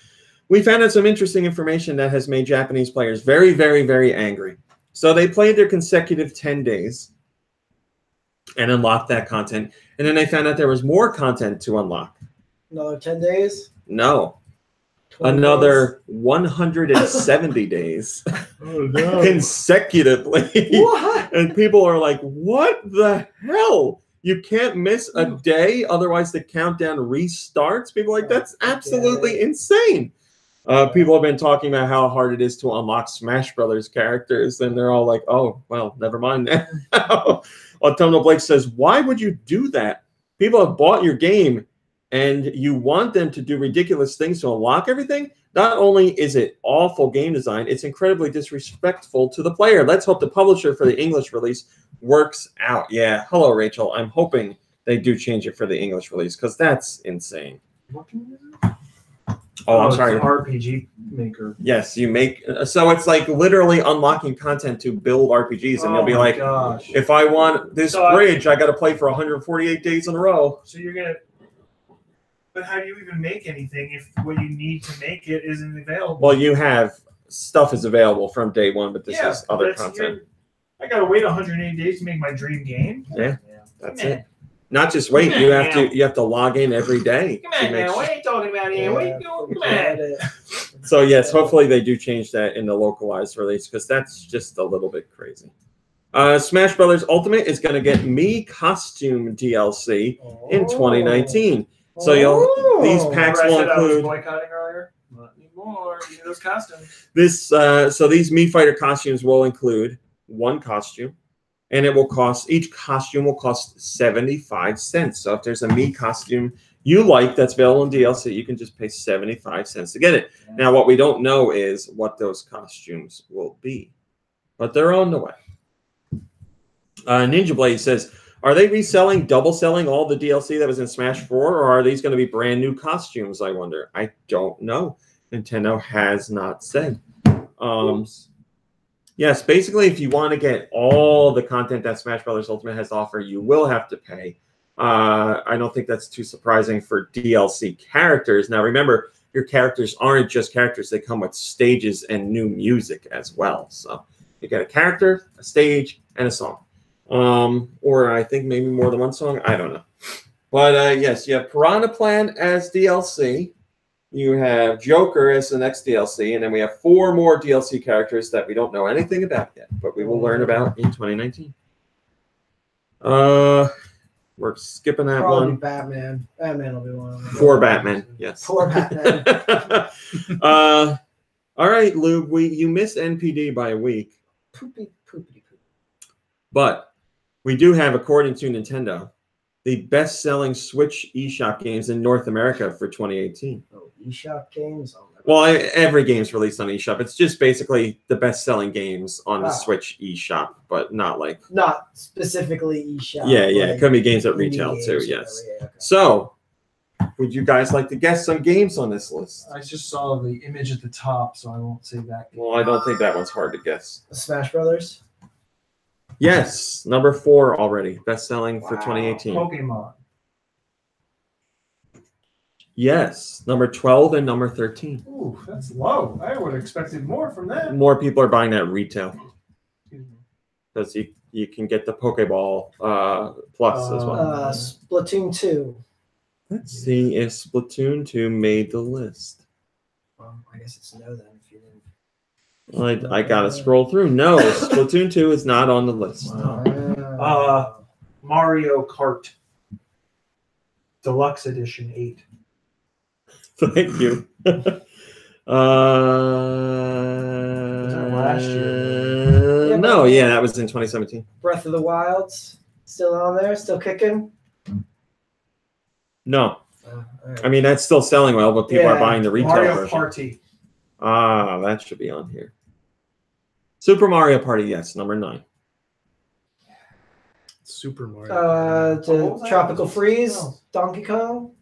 We found out some interesting information that has made Japanese players very, very, very angry. So they played their consecutive 10 days and unlocked that content, and then they found out there was more content to unlock. Another 10 days? No. Another 170 days consecutively. What? And people are like, what the hell? You can't miss a day, otherwise the countdown restarts. People are like, that's absolutely insane. People have been talking about how hard it is to unlock Smash Brothers characters, and they're all like, oh, well, never mind now. Autumnal Blake says, why would you do that? People have bought your game, and you want them to do ridiculous things to unlock everything? Not only is it awful game design, it's incredibly disrespectful to the player. Let's hope the publisher for the English release works out. Yeah, hello, Rachel. I'm hoping they do change it for the English release, because that's insane. Oh, I'm sorry. It's an RPG Maker. Yes, you make... So it's like literally unlocking content to build RPGs, and you'll be like, gosh. if I want this bridge, I got to play for 148 days in a row. So you're going to... But how do you even make anything if what you need to make it isn't available? Well, you have... Stuff is available from day one, but this is other content. I got to wait 180 days to make my dream game? Yeah, that's it. Not just wait, you have to log in every day. Come on, man. What are you talking about here? What are you doing? Come on. So, yes, hopefully they do change that in the localized release, because that's just a little bit crazy. Smash Brothers Ultimate is going to get Mii Costume DLC in 2019. So these packs will include... I was boycotting earlier. Not anymore. Give me those costumes. So these Mii Fighter costumes will include one costume, and it will cost, each costume will cost 75 cents. So if there's a Mii costume you like that's available in DLC, you can just pay 75 cents to get it. Yeah. Now, what we don't know is what those costumes will be, but they're on the way. Ninja Blade says, are they reselling, double selling all the DLC that was in Smash 4, or are these going to be brand new costumes, I wonder? I don't know. Nintendo has not said. Yes, basically, if you want to get all the content that Smash Brothers Ultimate has to offer, you will have to pay. I don't think that's too surprising for DLC characters. Now, remember, your characters aren't just characters. They come with stages and new music as well. So you get a character, a stage, and a song. Or I think maybe more than one song. I don't know. But, yes, you have Piranha Plant as DLC. You have Joker as the next DLC, and then we have 4 more DLC characters that we don't know anything about yet, but we will learn about in 2019. We're skipping that one. Batman. Batman will be one of them. 4 Batman, yes. 4 Batman. All right, Lube, you missed NPD by a week. Poopy. But we do have, according to Nintendo, the best-selling Switch eShop games in North America for 2018. Oh, eShop games? Well, every game's released on eShop. It's just basically the best-selling games on the Switch eShop, but not like... Not specifically eShop. Yeah. Like it could be games at retail, too, yes. Yeah, okay. So, would you guys like to guess some games on this list? I just saw the image at the top, so I won't say that. Well, I don't think that one's hard to guess. Smash Brothers? Yes, number 4 already. Best-selling for 2018. Pokemon. Yes, number 12 and number 13. Ooh, that's low. I would have expected more from that. More people are buying that retail. Because you can get the Pokeball Plus as well. Splatoon 2. Let's see if Splatoon 2 made the list. Well, I guess it's no then. If you didn't. I got to scroll through. No, Splatoon 2 is not on the list. Wow. Mario Kart Deluxe Edition 8. Thank you. last year. Yeah, No, yeah, that was in 2017. Breath of the Wild's still on there, still kicking. No. Right. I mean, that's still selling well, but people are buying the retail Mario version. Party. Ah, that should be on here. Super Mario Party, yes, number 9. Super Mario. Tropical Freeze, Donkey Kong.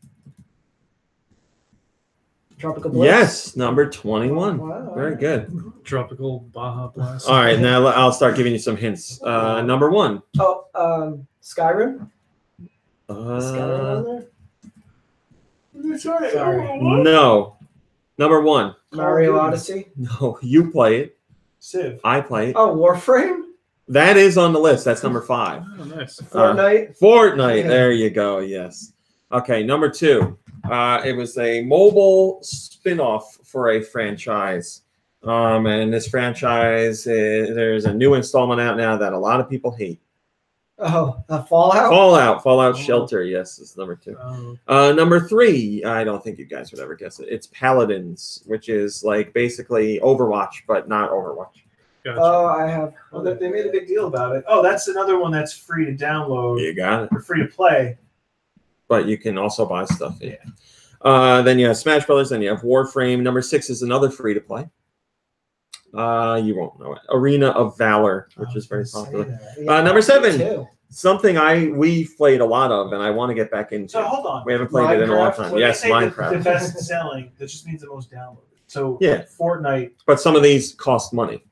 Tropical Blitz. Yes, number 21. Wow. Very good. Tropical Baja Blast. All right, now I'll start giving you some hints. Number 1. Oh, Skyrim. Skyrim on there? Sorry. No. Number 1. Mario Odyssey. No, you play it. Civ. I play it. Oh, Warframe. That is on the list. That's number 5. Oh, nice. Fortnite. Fortnite. There you go. Yes. Okay, number 2. It was a mobile spin-off for a franchise. And this franchise, there's a new installment out now that a lot of people hate. Oh, Fallout. Fallout Shelter. Yes, is number 2. Number 3, I don't think you guys would ever guess it. It's Paladins, which is like basically Overwatch, but not Overwatch. Gotcha. Oh, I have. Oh, they made a big deal about it. Oh, that's another one that's free to download. You got it. Or free to play. But you can also buy stuff. Yeah. Then you have Smash Brothers. Then you have Warframe. Number 6 is another free to play. You won't know it. Arena of Valor, which is very popular. Number 7, something we've played a lot of, and I want to get back into. So hold on. We haven't played it in a long time. When Yes, Minecraft. The best selling. That just means the most downloaded. So yeah, Fortnite. But some of these cost money.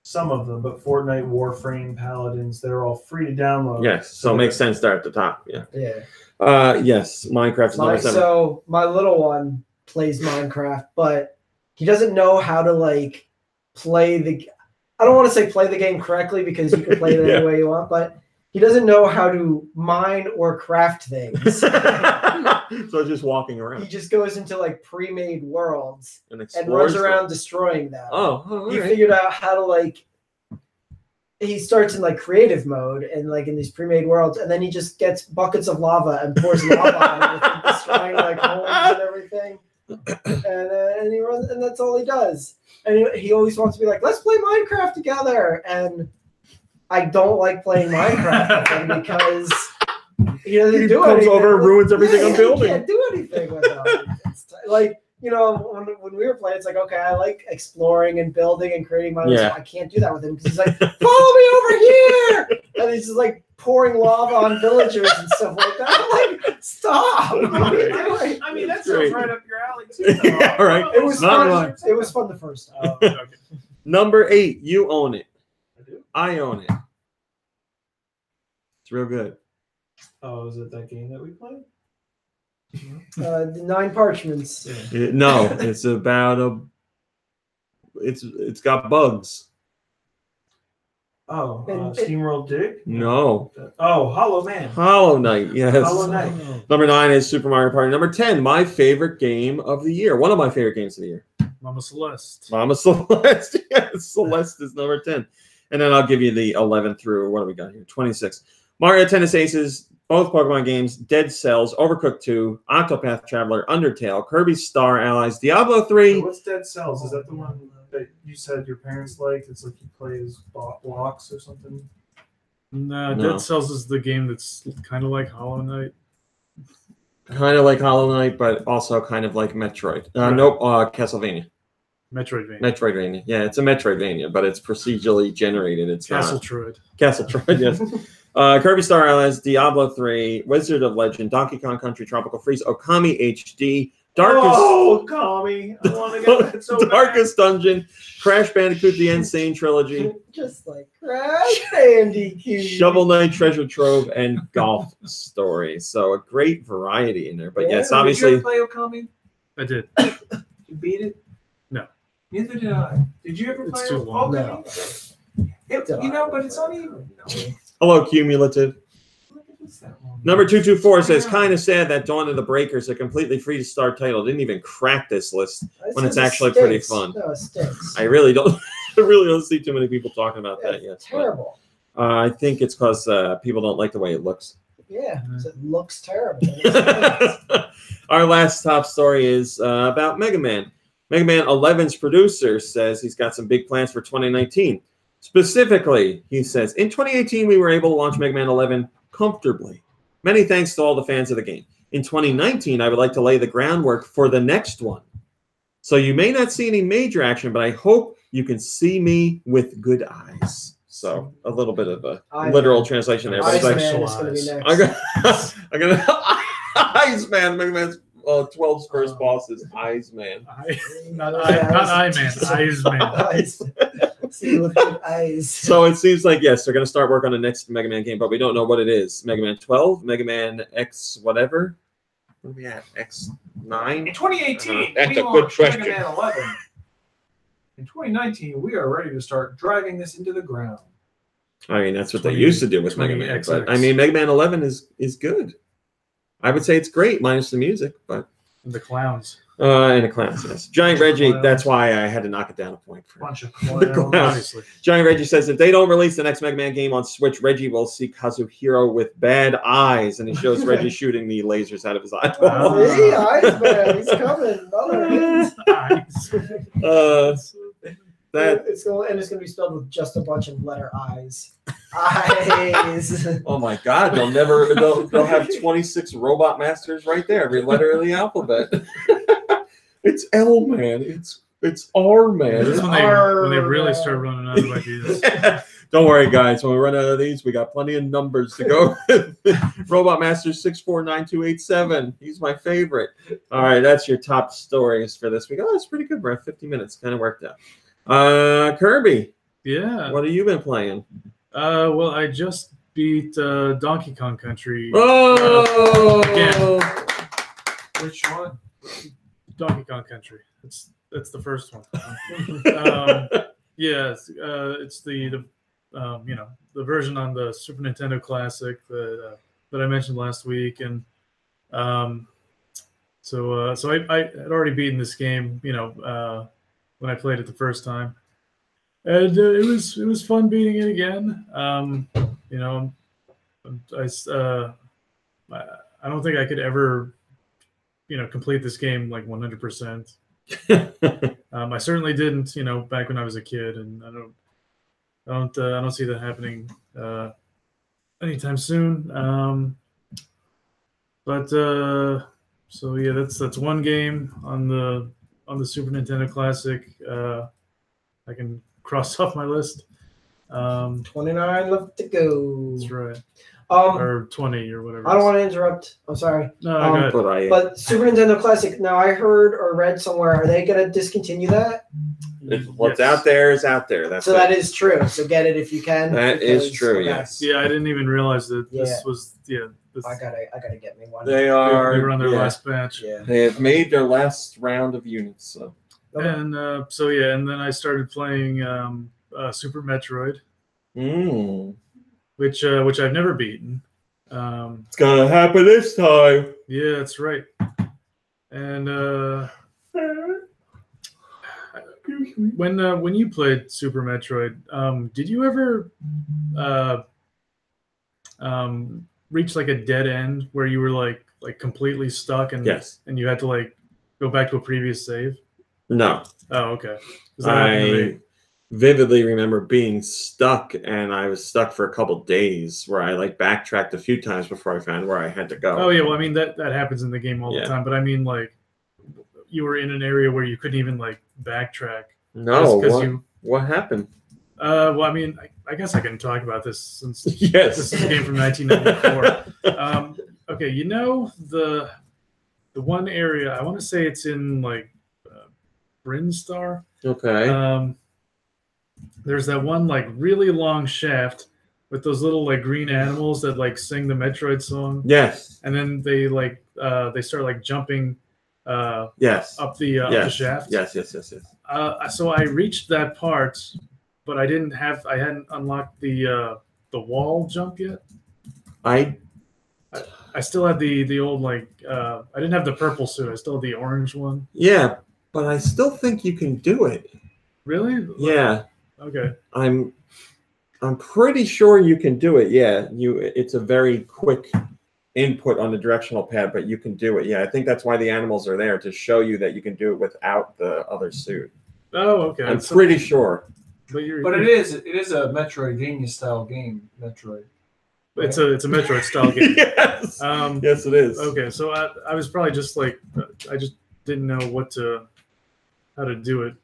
Some of them, but Fortnite, Warframe, Paladins, they're all free to download. Yes, so it makes sense there at the top. Yeah. Yeah. Yes, Minecraft is number 7. So my little one plays Minecraft, but he doesn't know how to like play the. I don't want to say play the game correctly because you can play it any way you want, but he doesn't know how to mine or craft things. So just walking around. He just goes into like pre-made worlds and runs explores around destroying them. He figured out how to like. He starts in like creative mode and like in these pre-made worlds, and then he just gets buckets of lava and pours lava on everything, destroying like homes and everything. And he runs, and that's all he does. And he always wants to be like, let's play Minecraft together. And I don't like playing Minecraft with him because he doesn't do anything. He comes over and ruins everything I'm building. He can't do anything with him. It's like, you know, when we were playing, it's like, okay, I like exploring and building and creating my own stuff. I can't do that with him because he's like, follow me over here. And he's just like pouring lava on villagers and stuff like that. I'm like, stop. I mean, that sounds right up your alley, too. Yeah, right. It was fun. It was fun the first time. Okay. Number 8, you own it. I do? I own it. It's real good. Oh, is it that game that we played? The 9 Parchments. No, it's about it's got bugs. Oh, SteamWorld Dig? No. Oh, Hollow Man. Hollow Knight, yes. Hollow Knight. Number 9 is Super Mario Party. Number 10, my favorite game of the year. One of my favorite games of the year. Mama Celeste. Mama Celeste. Yes, Celeste is number 10. And then I'll give you the 11 through, what do we got here? 26. Mario Tennis Aces, both Pokemon games, Dead Cells, Overcooked 2, Octopath Traveler, Undertale, Kirby's Star Allies, Diablo 3. So what's Dead Cells? Is that the one that you said your parents liked? It's like you play as blocks or something? No, Dead Cells is the game that's kind of like Hollow Knight. Kind of like Hollow Knight, but also kind of like Metroid. Nope, Castlevania. Metroidvania. Yeah, it's a Metroidvania, but it's procedurally generated. It's Castletroid. Castletroid, yes. Kirby Star Allies, Diablo 3, Wizard of Legend, Donkey Kong Country, Tropical Freeze, Okami HD, Okami! I want to get that so Darkest Dungeon, Crash Bandicoot: The Insane Trilogy, just like Crash Bandicoot, Shovel Knight Treasure Trove, and Golf Story. So a great variety in there. But yes, obviously. Did you ever play Okami? I did. Did you beat it? No. Neither did I. Did you ever play It's too long. No. But it's only. Hello, Cumulative. Number 224 says, kind of sad that Dawn of the Breakers, a completely free to start title, didn't even crack this list when it's actually pretty fun. No, it stinks. I really don't see too many people talking about that yet. Terrible. But, I think it's because people don't like the way it looks. Yeah, it looks terrible. Our last top story is about Mega Man, Mega Man 11's producer says he's got some big plans for 2019. Specifically, he says, in 2018, we were able to launch Mega Man 11 comfortably. Many thanks to all the fans of the game. In 2019, I would like to lay the groundwork for the next one. So you may not see any major action, but I hope you can see me with good eyes. So a little bit of a literal translation there. Iceman is going to be next. I'm gonna Iceman, Mega Man's 12's first boss is Iceman. Not Iceman. See with good eyes. So it seems like, yes, they're going to start work on the next Mega Man game, but we don't know what it is. Mega Man 12, Mega Man X whatever. What are we at? X9? In 2018, That's we a good launched question. Mega Man 11. In 2019, we are ready to start driving this into the ground. I mean, that's what they used to do with Mega Man. But, I mean, Mega Man 11 is good. I would say it's great, minus the music, but... And the clowns. And the clowns, yes. Giant Reggie, that's why I had to knock it down a point. For Bunch of clowns. Obviously. Giant Reggie says, if they don't release the next Mega Man game on Switch, Reggie will see Kazuhiro with bad eyes. And he shows Reggie shooting the lasers out of his eyes. See, Iceman, he's coming. Eyes. It's going to be spelled with just a bunch of letter I's. Eyes. Oh my God! They'll have 26 robot masters right there, every letter of the alphabet. It's L man. It's R man. That's when they really start running out of ideas. Don't worry, guys. When we run out of these, we got plenty of numbers to go. Robot Master 649287. He's my favorite. All right, that's your top stories for this week. Oh, that's pretty good. We're at 50 minutes. Kind of worked out. Kirby. Yeah. What have you been playing? Well, I just beat Donkey Kong Country. Oh! Again. Which one? Donkey Kong Country. That's the first one. Yeah, it's the version on the Super Nintendo Classic that I mentioned last week, and so I had already beaten this game, when I played it the first time, and it was fun beating it again. I don't think I could ever complete this game like 100%. I certainly didn't, back when I was a kid, and I don't see that happening anytime soon. So yeah, that's one game on the Super Nintendo Classic. I can cross off my list. 29 left to go. That's right. Or 20 or whatever. I don't want to interrupt. I'm sorry. No, go ahead. But Super Nintendo Classic, now I heard or read somewhere, are they going to discontinue that? What's out there is out there. That is true. So get it if you can. That is true, yes. Yeah, I didn't even realize that this was, I gotta get me one. They were on their last batch. Yeah. They have made their last round of units. So. And and then I started playing Super Metroid. Which I've never beaten. It's gonna happen this time. Yeah, that's right. And when you played Super Metroid, did you ever reach like a dead end where you were like completely stuck and and you had to like go back to a previous save? No. Oh, okay. I vividly remember being stuck, and I was stuck for a couple days where I like backtracked a few times before I found where I had to go. Oh yeah, well I mean that happens in the game all the time, but I mean like you were in an area where you couldn't even like backtrack. No, what happened? Well, I mean, I guess I can talk about this since yes, this is a game from 1994. Okay, the one area, I want to say it's in like Brinstar. Okay. There's that one like really long shaft with those little like green animals that like sing the Metroid song. Yes. And then they like they start like jumping up the shaft. Yes. So I reached that part, but I hadn't unlocked the wall jump yet. I still had the old like I didn't have the purple suit. I still had the orange one. Yeah, but I still think you can do it. Really? Yeah. Okay. I'm pretty sure you can do it. Yeah, it's a very quick input on the directional pad, but you can do it. Yeah, I think that's why the animals are there, to show you that you can do it without the other suit. Oh, okay. I'm pretty sure. But it is a Metroidvania style game. Metroid. Right? It's a Metroid style game. Yes. Yes, it is. Okay, so I was probably just like I just didn't know how to do it.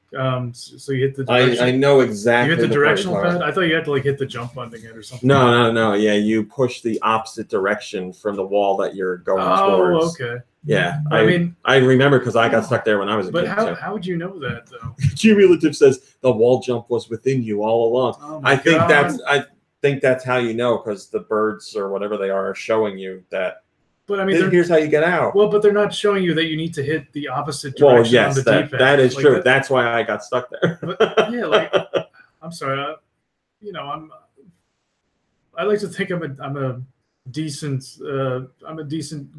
So you hit the direction. I know exactly. You hit the directional pad. I thought you had to like hit the jump button again or something. No. Yeah, you push the opposite direction from the wall that you're going towards. Oh, okay. Yeah, I remember because I got stuck there when I was a kid. But how would you know that though? Cumulative says the wall jump was within you all along. Oh I think that's how you know, because the birds or whatever they are showing you that. But I mean, here's how you get out. Well, but they're not showing you that you need to hit the opposite direction. Well, yes, on the D-pad. that is true. That's why I got stuck there. But, yeah, like I'm sorry, I like to think I'm a decent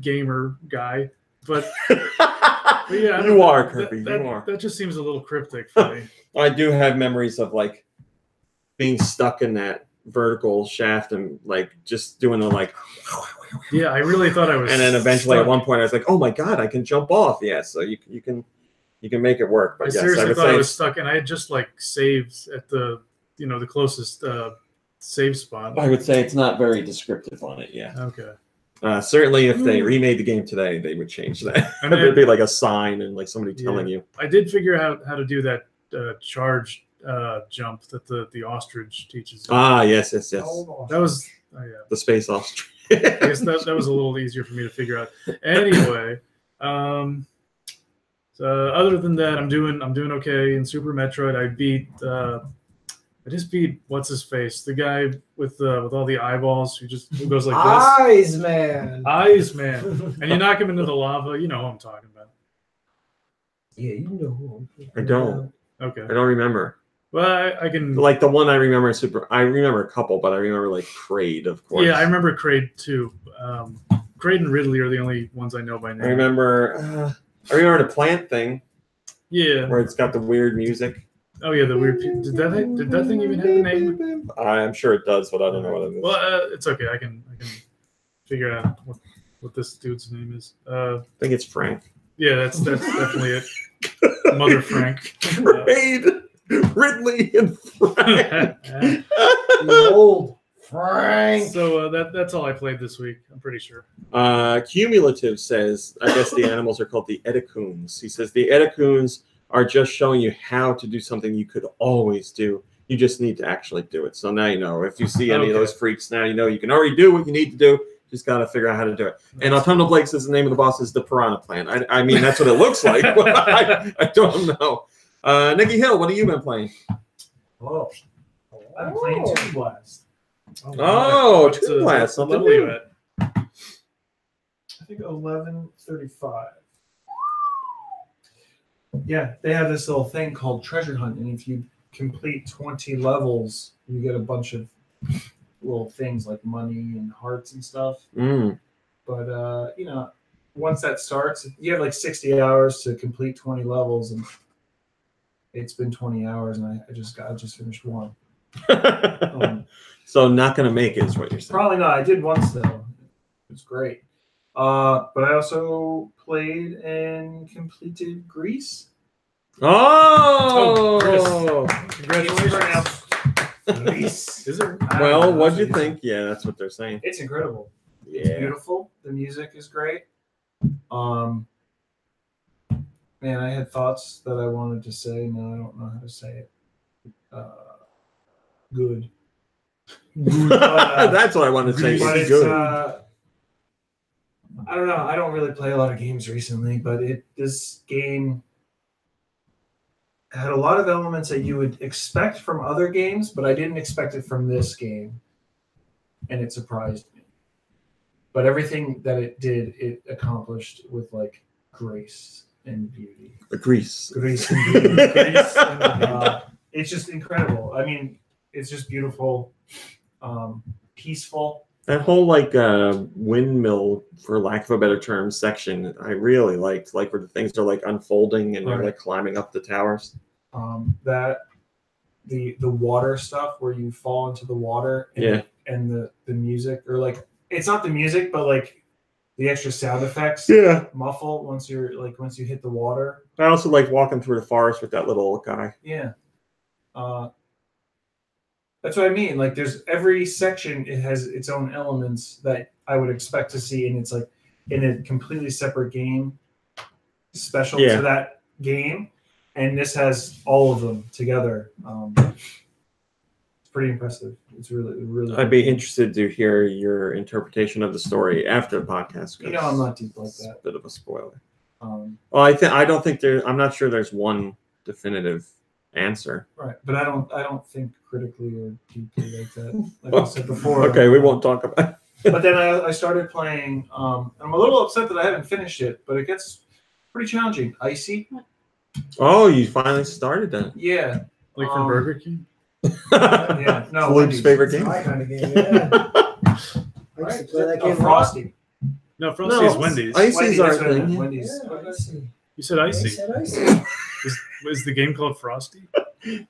gamer guy, but yeah, you are, Kirby. You are. That just seems a little cryptic for me. I do have memories of like being stuck in that vertical shaft and like just doing the like. Yeah, I really thought I was. And then eventually, at one point, I was like, "Oh my god, I can jump off!" Yeah, so you can make it work. But I seriously thought I was stuck, and I had just like saved at the the closest save spot. I would say it's not very descriptive on it. Yeah. Okay. Certainly, if they remade the game today, they would change that. And there'd be like a sign and like somebody telling you. I did figure out how to do that charge jump that the ostrich teaches you. Ah, yes. That was the space ostrich. I guess that was a little easier for me to figure out. Anyway, so other than that, I'm doing okay in Super Metroid. I just beat what's his face, the guy with all the eyeballs who goes like this. Eyes man, and you knock him into the lava. You know who I'm talking about. Yeah, you know who I'm talking about. I don't. Okay. I don't remember. Well, I can like the one I remember. I remember a couple, but I remember like Kraid, of course. Yeah, I remember Kraid too. Kraid and Ridley are the only ones I know by name. I remember the plant thing. Yeah, where it's got the weird music. Oh yeah, the weird. Did that thing even have a name? I'm sure it does, but I don't know what it is. Well, it's okay. I can figure out what this dude's name is. I think it's Frank. Yeah, that's definitely it. Mother Frank. Kraid. Ridley and Frank. Old Frank. So that's all I played this week. I'm pretty sure. Cumulative says, I guess the animals are called the Edicoons. He says the Edicoons are just showing you how to do something you could always do. You just need to actually do it. So now you know. If you see any of those freaks, now you know you can already do what you need to do. Just got to figure out how to do it. And Autumnal Blake says the name of the boss is the Piranha Plant. I mean, that's what it looks like. I don't know. Nicky Hill, what have you been playing? Oh, I'm playing Toon Blast. Oh, Toon Blast. Something new. I think 11:35. Yeah, they have this little thing called Treasure Hunt, and if you complete 20 levels, you get a bunch of little things like money and hearts and stuff. But once that starts, you have like 60 hours to complete 20 levels, and it's been 20 hours, and I just finished one. So not gonna make it is what you're saying. Probably not. I did once though. It was great. But I also played and completed Greece. Oh, congratulations! Greece. Is it? Well, what'd you think? Yeah, that's what they're saying. It's incredible. Yeah. It's beautiful. The music is great. Man, I had thoughts that I wanted to say. Now I don't know how to say it. Good. That's what I wanted to say. It's good. I don't know. I don't really play a lot of games recently, but this game had a lot of elements that you would expect from other games, but I didn't expect it from this game, and it surprised me. But everything that it did, it accomplished with like grace and beauty. Grace and beauty. Grace and, it's just incredible. I mean, it's just beautiful, peaceful. That whole like windmill, for lack of a better term, section I really liked. Like where the things are like unfolding and you're like climbing up the towers. That the water stuff where you fall into the water. And, and the music, or like it's not the music, but like the extra sound effects. Yeah. Muffle once you hit the water. I also like walking through the forest with that little guy. Yeah. That's what I mean. Like, there's every section, it has its own elements that I would expect to see, and it's like in a completely separate game, special to that game, and this has all of them together. It's pretty impressive. It's really. I'd be interested to hear your interpretation of the story after the podcast. You know, I'm not deep like that. It's a bit of a spoiler. Well, I don't think I'm not sure there's one definitive answer. Right, but I don't think critically or deeply like that. Like I said before. Okay, we won't talk about it. But then I started playing. I'm a little upset that I haven't finished it, but it gets pretty challenging. Icy. Oh, you finally started that? Yeah. Like from Burger King? Yeah. No. Luke's favorite game. My kind of game. Yeah. I used to play that game. Frosty. No, Frosty is Wendy's. Icy's our thing. Wendy's. Yeah, Icy. You said Icy. I said Icy. Is the game called Frosty?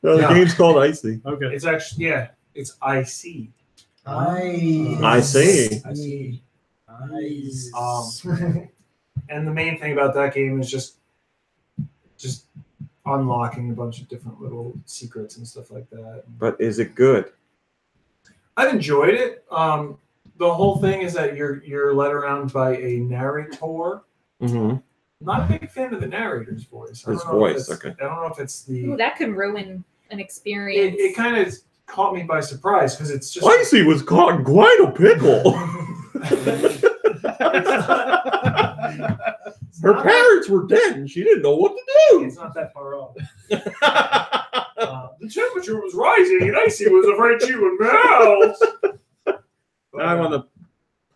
No, the game's called Icy. Okay. It's actually it's IC. I see. And the main thing about that game is just unlocking a bunch of different little secrets and stuff like that. But is it good? I've enjoyed it. The whole thing is that you're led around by a narrator. Mm-hmm. Not a big fan of the narrator's voice. His voice, okay. I don't know if it's the. Ooh, that could ruin an experience. It kind of caught me by surprise because it's just. Icy was caught in quite a pickle. Her parents were dead and she didn't know what to do. It's not that far off. The temperature was rising and Icy was afraid she would melt. Now I want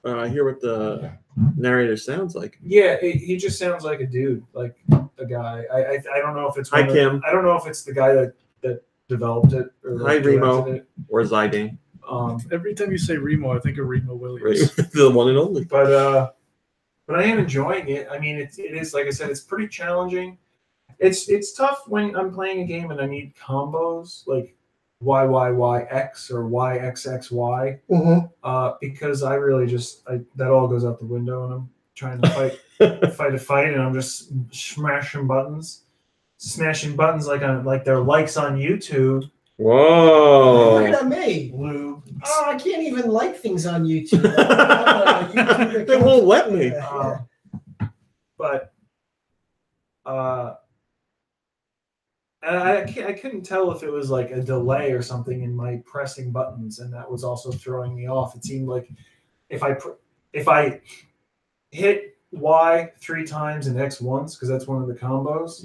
to hear what the narrator sounds like. Yeah, he just sounds like a dude, like a guy. I don't know if it's Hi, Kim. I don't know if it's the guy that developed it or Hi, Remo it. or Zidane. Every time you say Remo, I think of Remo Williams. The one and only. But I am enjoying it. I mean, it is, like I said, it's pretty challenging. It's tough when I'm playing a game and I need combos like YYYX or YXXY because I really that all goes out the window and I'm trying to fight a fight and I'm just smashing buttons like they're likes on YouTube. Whoa! Look at me. Blue. Oh, I can't even like things on YouTube. They won't let me. But I couldn't tell if it was like a delay or something in my pressing buttons, and that was also throwing me off. It seemed like if I hit Y 3 times and X once, because that's one of the combos.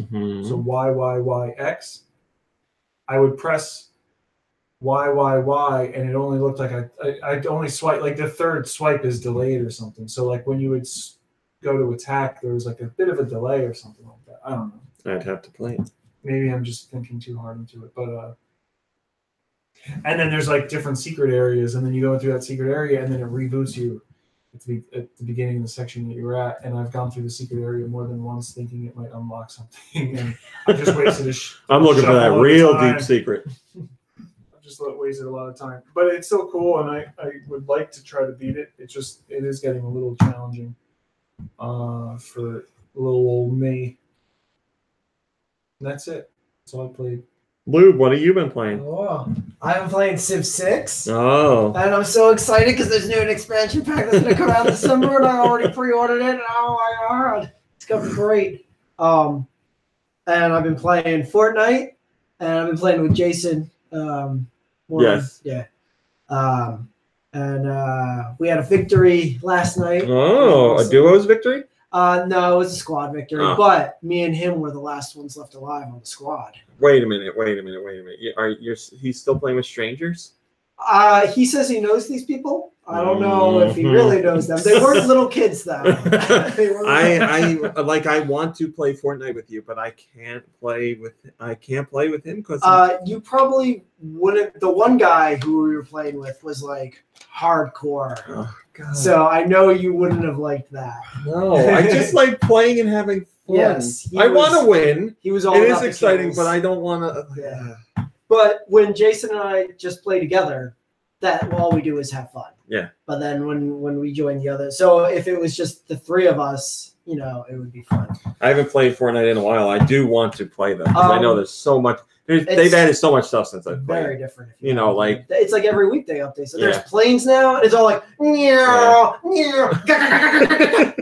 So YYYX, I would press YYY, and it only looked like I'd only swipe, like the third swipe is delayed or something. So like when you would go to attack, there was like a bit of a delay or something like that. I don't know. I'd have to play it. Maybe I'm just thinking too hard into it, but and then there's like different secret areas, and then you go through that secret area, and then it reboots you at the beginning of the section that you were at. And I've gone through the secret area more than once, thinking it might unlock something, and I've just wasted I'm looking for that real deep secret. I've just wasted a lot of time, but it's still cool, and I would like to try to beat it. It is getting a little challenging for little old me. And that's it. That's all I played. Lube, what have you been playing? Oh, I've been playing Civ 6. Oh. And I'm so excited because there's new expansion pack that's going to come out this summer, and I already pre-ordered it. And oh my god, it's going to be great. And I've been playing Fortnite, and I've been playing with Jason. Yes. Yeah. And we had a victory last night. Oh, a duo's victory? No, it was a squad victory, but me and him were the last ones left alive on the squad. Wait a minute. He's still playing with strangers? He says he knows these people. I don't know if he really knows them. They weren't little kids, though. I want to play Fortnite with you, but I can't play with him because you probably wouldn't. The one guy who we were playing with was like hardcore. Oh, God. So I know you wouldn't have liked that. No, I just like playing and having fun. Yes, I want to win. He was all. It is exciting, but I don't want to. Yeah. But when Jason and I just play together, that all we do is have fun. Yeah. But then when we join the other, so if it was just the three of us, you know, it would be fun. I haven't played Fortnite in a while. I do want to play them because I know there's so much. They've added so much stuff since I've played. Very different. You know, like it's like every week they update. So there's planes now, and it's all like meow, meow, I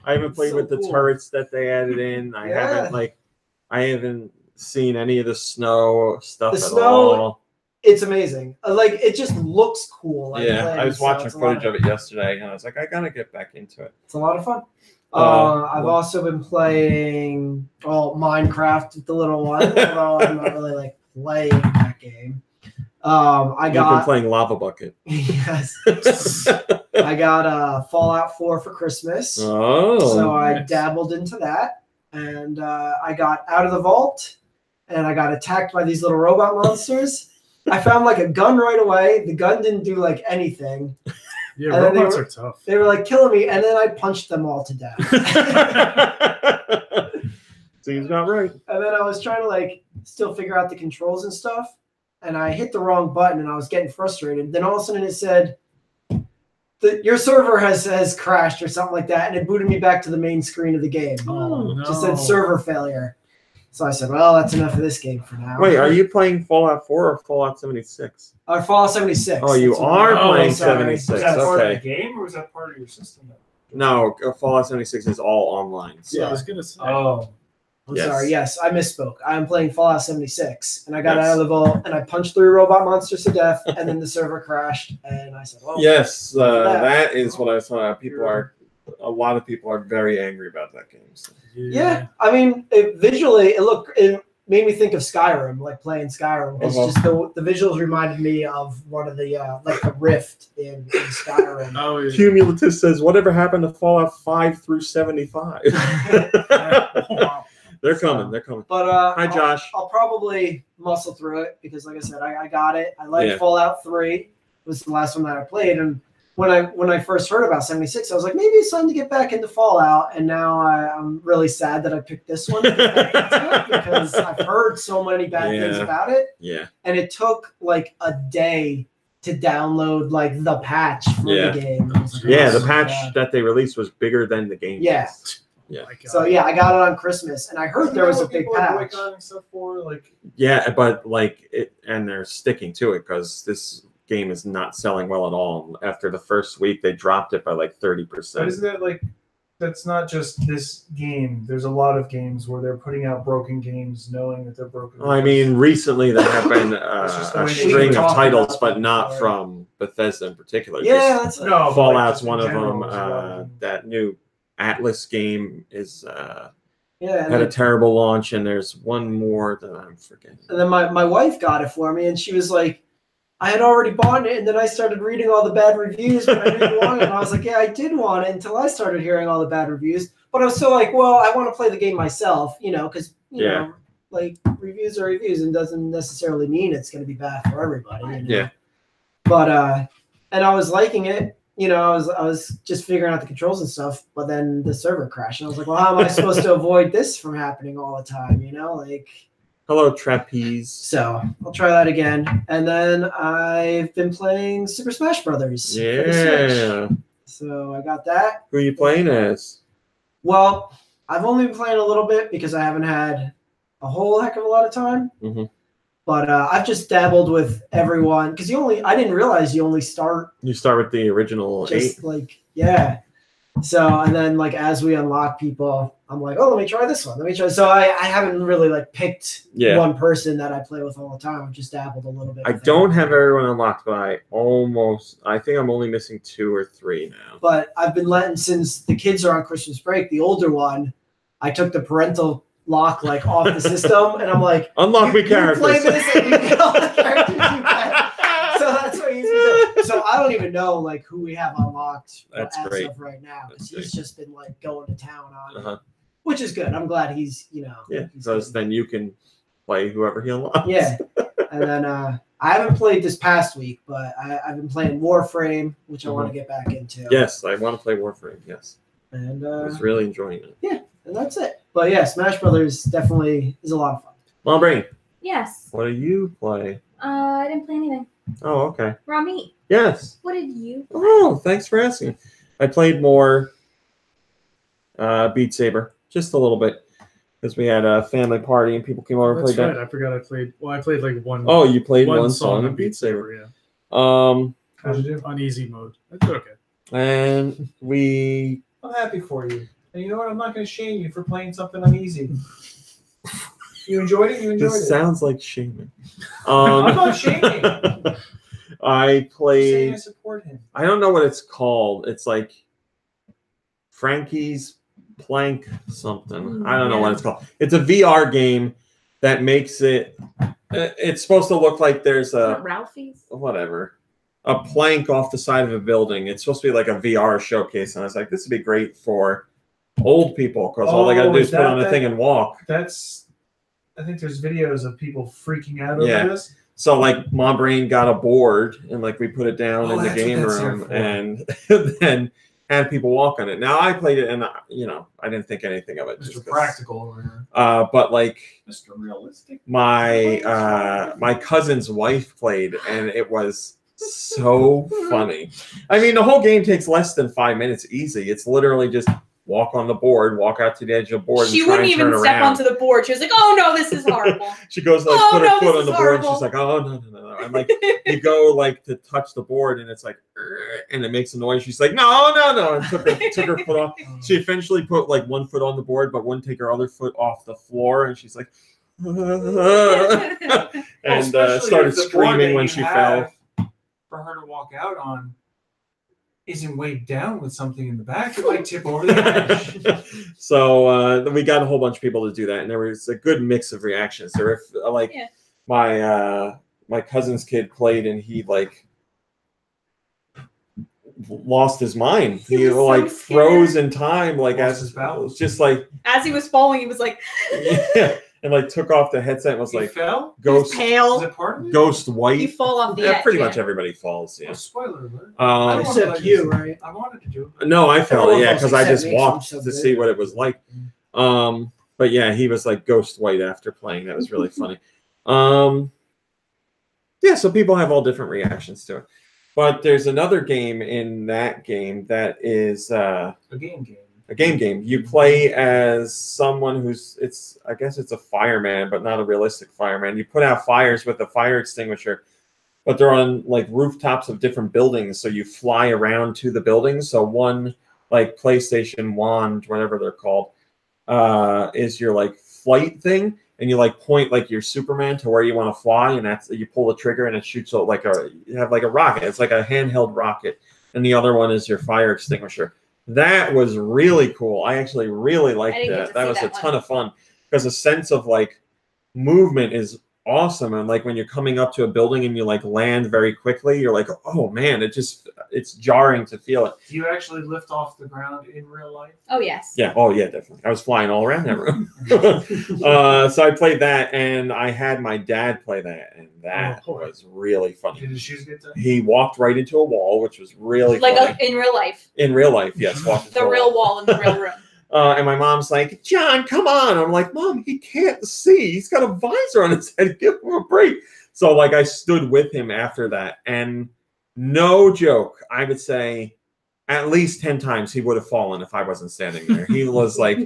haven't played with the turrets that they added in. I haven't seen any of the snow stuff at all. It's amazing. Like it just looks cool. Like I was watching footage of it yesterday, and I was like, I gotta get back into it. It's a lot of fun. I've also been playing Minecraft with the little one, although I'm not really like playing that game. You've been playing Lava Bucket. Yes. I got Fallout 4 for Christmas. Oh. So I dabbled into that, and I got out of the vault, and I got attacked by these little robot monsters. I found like a gun right away. The gun didn't do like anything. Yeah, robots are tough. They were like killing me, and then I punched them all to death. Seems about right. And then I was trying to like still figure out the controls and stuff, and I hit the wrong button, and I was getting frustrated. Then all of a sudden it said, your server has crashed or something like that, and it booted me back to the main screen of the game. Oh, no. Just said server failure. So I said, well, that's enough of this game for now. Wait, are you playing Fallout 4 or Fallout 76? Fallout 76. Oh, you are playing 76. Was that part okay. of the game, or was that part of your system? No, Fallout 76 is all online. So. Yeah, I was going to say. Oh. I'm sorry. Yes, I misspoke. I'm playing Fallout 76, and I got out of the vault, and I punched 3 robot monsters to death, and then the server crashed, and I said, well. Yes, that is what I was talking about. A lot of people are very angry about that game. So. Yeah, I mean, visually, it made me think of Skyrim, like playing Skyrim. It's just the visuals reminded me of one of the like the rift in Skyrim. Oh, yeah. Cumulative says, whatever happened to Fallout 5 through 75? They're coming. But hi, Josh. I'll probably muscle through it because, like I said, I got it. I like Fallout 3. It was the last one that I played, and when I first heard about 76, I was like, maybe it's time to get back into Fallout. And now I'm really sad that I picked this one because I've heard so many bad things about it. Yeah. And it took like a day to download like the patch for the game. Yeah, the patch that they released was bigger than the game. Yeah. Yeah. So I got it on Christmas, and I heard there was a big patch. Yeah, but like it, and they're sticking to it because this game is not selling well at all. After the first week, they dropped it by like 30%. But isn't that like, that's not just this game. There's a lot of games where they're putting out broken games knowing that they're broken. I mean, recently there have been a string of titles, but not from Bethesda in particular. Yeah, that's Fallout's one of them. That new Atlas game is had a terrible launch, and there's one more that I'm forgetting. And then my wife got it for me, and she was like, I had already bought it, and then I started reading all the bad reviews, but I didn't want it. And I was like, yeah, I did want it until I started hearing all the bad reviews. But I was still like, well, I want to play the game myself, you know, because, you know, like reviews are reviews and doesn't necessarily mean it's going to be bad for everybody. You know? Yeah. But, and I was liking it. You know, I was just figuring out the controls and stuff, but then the server crashed. And I was like, well, how am I supposed to avoid this from happening all the time? You know, like... Hello, Trapeze. So I'll try that again. And then I've been playing Super Smash Brothers. Yeah. For the Switch. So I got that. Who are you playing as? Well, I've only been playing a little bit because I haven't had a whole heck of a lot of time. Mm-hmm. But I've just dabbled with everyone because I didn't realize you only start. You start with the original 8. Like, yeah. So, and then like as we unlock people, I'm like, oh, let me try this one. Let me try. So I haven't really like picked one person that I play with all the time. I've just dabbled a little bit. I don't have everyone unlocked, but I think I'm only missing 2 or 3 now. But I've been letting, since the kids are on Christmas break, the older one, I took the parental lock like off the system, and I'm like, unlock me characters. You play this and you get all the characters you play. So that's what he's doing. So I don't even know like who we have unlocked as of right now because he's just been like going to town on it, which is good. I'm glad he's because then you can play whoever he unlocks. Yeah, and then I haven't played this past week, but I've been playing Warframe, which I want to get back into. Yes, I want to play Warframe. Yes, and I was really enjoying it. Yeah, and that's it. But yeah, Smash Brothers definitely is a lot of fun. Long Brain. Yes. What do you play? I didn't play anything. Oh, okay. Rami. Yes. What did you play? Oh, thanks for asking. I played more Beat Saber, just a little bit, because we had a family party and people came over and played that. I forgot I played. Well, I played like one. Oh, you played one song in Beat Saber. Yeah. How'd you do? On easy mode. I did okay. And I'm happy for you. And you know what? I'm not going to shame you for playing something uneasy. You enjoyed it? You enjoyed it. This sounds like shaming. I'm not shaming. I played. I support him. I don't know what it's called. It's like Frankie's Plank something. I don't know what it's called. It's a VR game that makes it. It's supposed to look like there's a Ralphie's. Whatever. A plank off the side of a building. It's supposed to be like a VR showcase, and I was like, this would be great for old people because all they got to do is put on a thing and walk. I think there's videos of people freaking out over this. So like my brain got a board and like we put it down in the game room and then had people walk on it. Now I played it and I didn't think anything of it. Mr. Practical over here. But like Mr. Realistic. My cousin's wife played and it was so funny. I mean, the whole game takes less than 5 minutes easy. It's literally just walk on the board, walk out to the edge of the board. She and try wouldn't and even turn step around. onto the board. She was like, "Oh no, this is horrible." She goes like put her foot on the board. And she's like, "Oh no!" And like you go like to touch the board, and it's like, and it makes a noise. She's like, "No!" And took her foot off. She eventually put like one foot on the board, but wouldn't take her other foot off the floor. And she's like, and started screaming when she fell. For her to walk out on. Isn't weighed down with something in the back, it might tip over the edge. So we got a whole bunch of people to do that, and there was a good mix of reactions. There were my cousin's kid played, and he like lost his mind. He like froze in time, like as his balance, just like as he was falling, he was like, yeah. And like took off the headset and was like fell? Ghost pale. Is it part of it? Ghost white. You fall off the edge. Pretty much everybody falls. Yeah. Oh, spoiler alert. Except you, right? I wanted to do it. No, I fell. Yeah, because I just makes walked him so to good. see what it was like. But yeah, he was like ghost white after playing. That was really funny. Yeah, so people have all different reactions to it. But there's another game in that game that is a game. A game. You play as someone I guess it's a fireman, but not a realistic fireman. You put out fires with a fire extinguisher, but they're on like rooftops of different buildings. So you fly around to the buildings. So one like PlayStation wand, whatever they're called, is your like flight thing. And you like point like your Superman to where you want to fly. And you pull the trigger and it shoots out you have like a rocket. It's like a handheld rocket. And the other one is your fire extinguisher. That was really cool. I actually really liked that. That was a ton of fun because a sense of like movement is awesome. And like when you're coming up to a building and you like land very quickly, you're like, oh man, it's jarring to feel it. Do you actually lift off the ground in real life? Oh yes. Yeah. Oh yeah, definitely. I was flying all around that room. So I played that and I had my dad play that and that was really funny. Did his shoes get done? He walked right into a wall, which was really funny. In real life. In real life, yes. The real wall in the real room. And my mom's like, John, come on. I'm like, Mom, he can't see. He's got a visor on his head. Give him a break. So like I stood with him after that. And no joke, I would say at least 10 times he would have fallen if I wasn't standing there. He was like,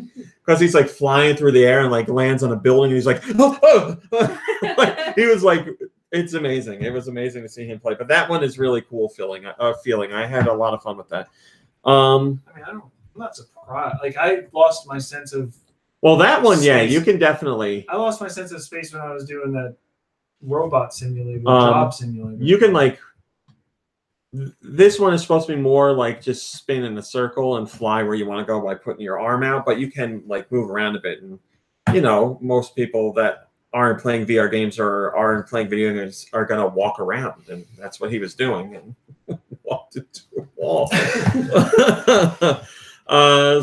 because he's like flying through the air and like lands on a building. And he's like, like, he was like, it's amazing. It was amazing to see him play. But that one is really cool feeling. I had a lot of fun with that. I'm not surprised. Like I lost my sense of. Well, that one, space. Yeah, you can definitely. I lost my sense of space when I was doing that robot simulator, job simulator. You can like. This one is supposed to be more like just spin in a circle and fly where you want to go by putting your arm out, but you can like move around a bit. And most people that aren't playing VR games or aren't playing video games are gonna walk around, and that's what he was doing and walked into a wall.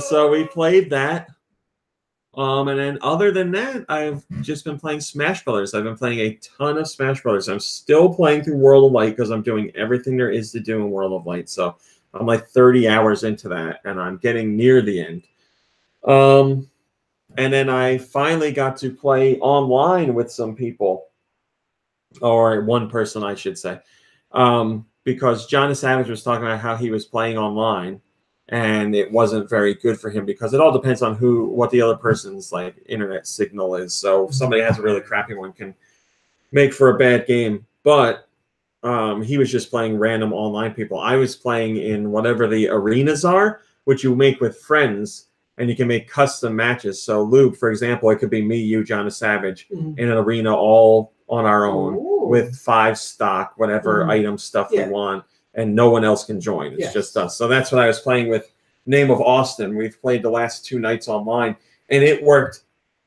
So we played that. And then other than that, I've just been playing Smash Brothers. I've been playing a ton of Smash Brothers. I'm still playing through World of Light because I'm doing everything there is to do in World of Light. So I'm like 30 hours into that, and I'm getting near the end. And then I finally got to play online with some people. or one person, I should say, because John Savage was talking about how he was playing online, and it wasn't very good for him because it all depends on what the other person's like internet signal is. So if somebody has a really crappy one, can make for a bad game. But he was just playing random online people. I was playing in whatever the arenas are, which you make with friends, and you can make custom matches. So Lube, for example, it could be me, you, John Savage, in an arena all on our own with 5 stock, whatever item stuff we want, and no one else can join. It's just us. So that's what I was playing with Name of Austin. We've played the last 2 nights online, and it worked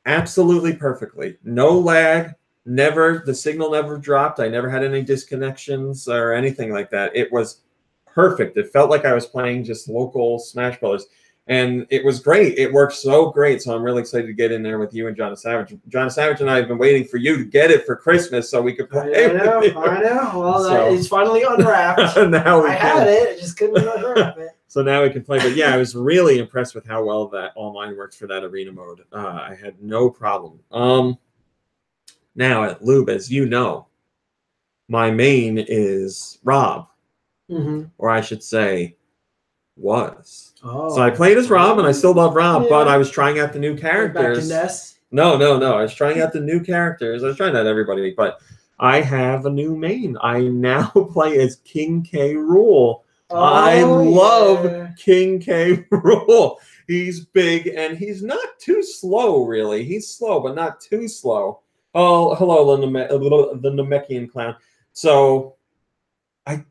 absolutely perfectly. No lag. The signal never dropped. I never had any disconnections or anything like that. It was perfect. It felt like I was playing just local Smash Brothers, and it was great. It worked so great. So I'm really excited to get in there with you and John Savage. John Savage and I have been waiting for you to get it for Christmas so we could play. I know. Well, it's finally unwrapped. Now I had it. I just couldn't unwrap it. So now we can play. But yeah, I was really impressed with how well that online works for that arena mode. I had no problem. Now at Lube, as you know, my main is Rob, or I should say, was. So I played as Rob, and I still love Rob, but I was trying out the new characters. Back to Ness? No. I was trying out the new characters. I was trying out everybody, but I have a new main. I now play as King K. Rool. I love King K. Rool. He's big, and he's not too slow, really. He's slow, but not too slow. Oh, hello, the Namekian clown. So I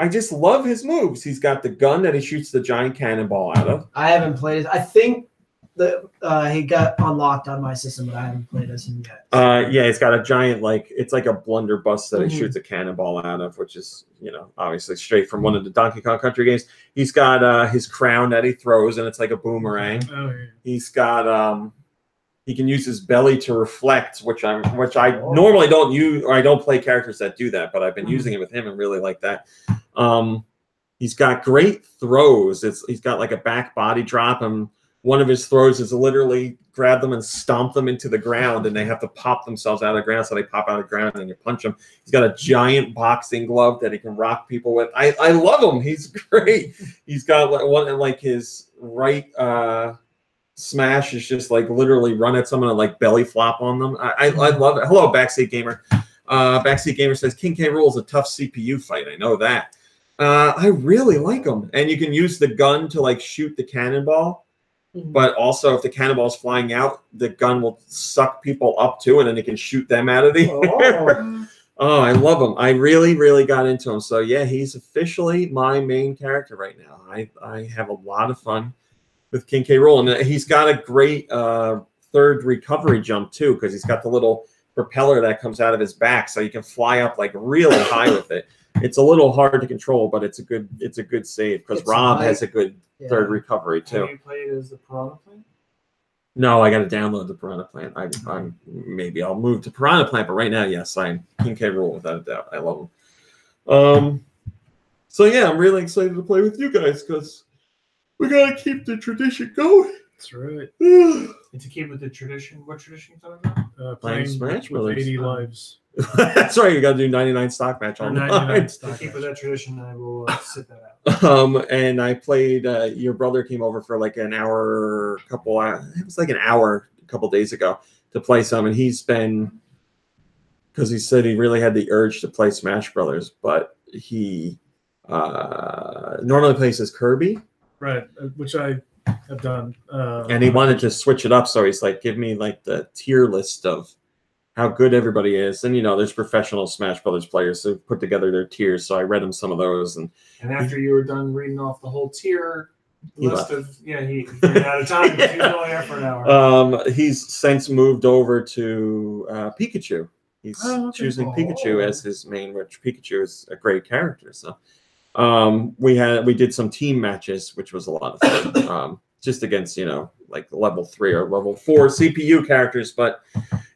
just love his moves. He's got the gun that he shoots the giant cannonball out of. I haven't played it. I think he got unlocked on my system, but I haven't played as him yet. Yeah, he's got a giant, it's like a blunderbuss that he shoots a cannonball out of, which is, obviously straight from one of the Donkey Kong Country games. He's got his crown that he throws, and it's like a boomerang. Oh, yeah. He's got he can use his belly to reflect, which I normally don't use, or I don't play characters that do that, but I've been using it with him and really like that. He's got great throws. He's got like a back body drop, and one of his throws is literally grab them and stomp them into the ground, and they have to pop themselves out of the ground, so they pop out of the ground and you punch them. He's got a giant boxing glove that he can rock people with. I love him. He's great. He's got his right smash is just literally run at someone and belly flop on them. I love it. Hello, Backseat Gamer. Backseat Gamer says King K. Rool is a tough CPU fight. I know that. I really like him, and you can use the gun to shoot the cannonball, but also if the cannonball's flying out, the gun will suck people up too, and then you can shoot them out of the air. Oh, I love him. I really, really got into him. So yeah, he's officially my main character right now. I have a lot of fun with King K. Rool, and he's got a great third recovery jump too, because he's got the little propeller that comes out of his back, so you can fly up really high with it. It's a little hard to control, but it's a good save because Rob has a good third recovery too. Have you played as the Piranha Plant? No, I got to download the Piranha Plant. I'm maybe I'll move to Piranha Plant, but right now, yes, I'm King K. Rool without a doubt. I love him. So yeah, I'm really excited to play with you guys because we gotta keep the tradition going. That's right. And to keep with the tradition, what tradition you talking about? Playing Smash with Brothers. 80 lives. That's right. You got to do 99 stock match on 99 To stock keep with match. that tradition, I will sit that out. And I played. Your brother came over for an hour, it was an hour a couple days ago to play some, and he's been because he said he really had the urge to play Smash Brothers, but he normally plays as Kirby. Right, which I have done. And he wanted to switch it up, so he's like, give me the tier list of how good everybody is. And there's professional Smash Brothers players who put together their tiers, so I read him some of those. And after you were done reading off the whole tier list he ran out of time because he was only there for an hour. He's since moved over to Pikachu. He's choosing Pikachu as his main, which Pikachu is a great character. So we did some team matches, which was a lot of fun. Just against level 3 or level 4 CPU characters, but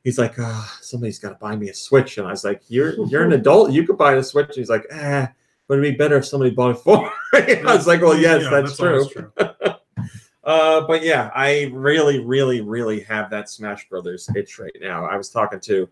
he's like, somebody's got to buy me a Switch, and I was like, you're an adult, you could buy a Switch. And he's like, but it'd be better if somebody bought it for me. I was like, well, yes, that's true. But yeah, I really, really, really have that Smash Brothers itch right now. I was talking to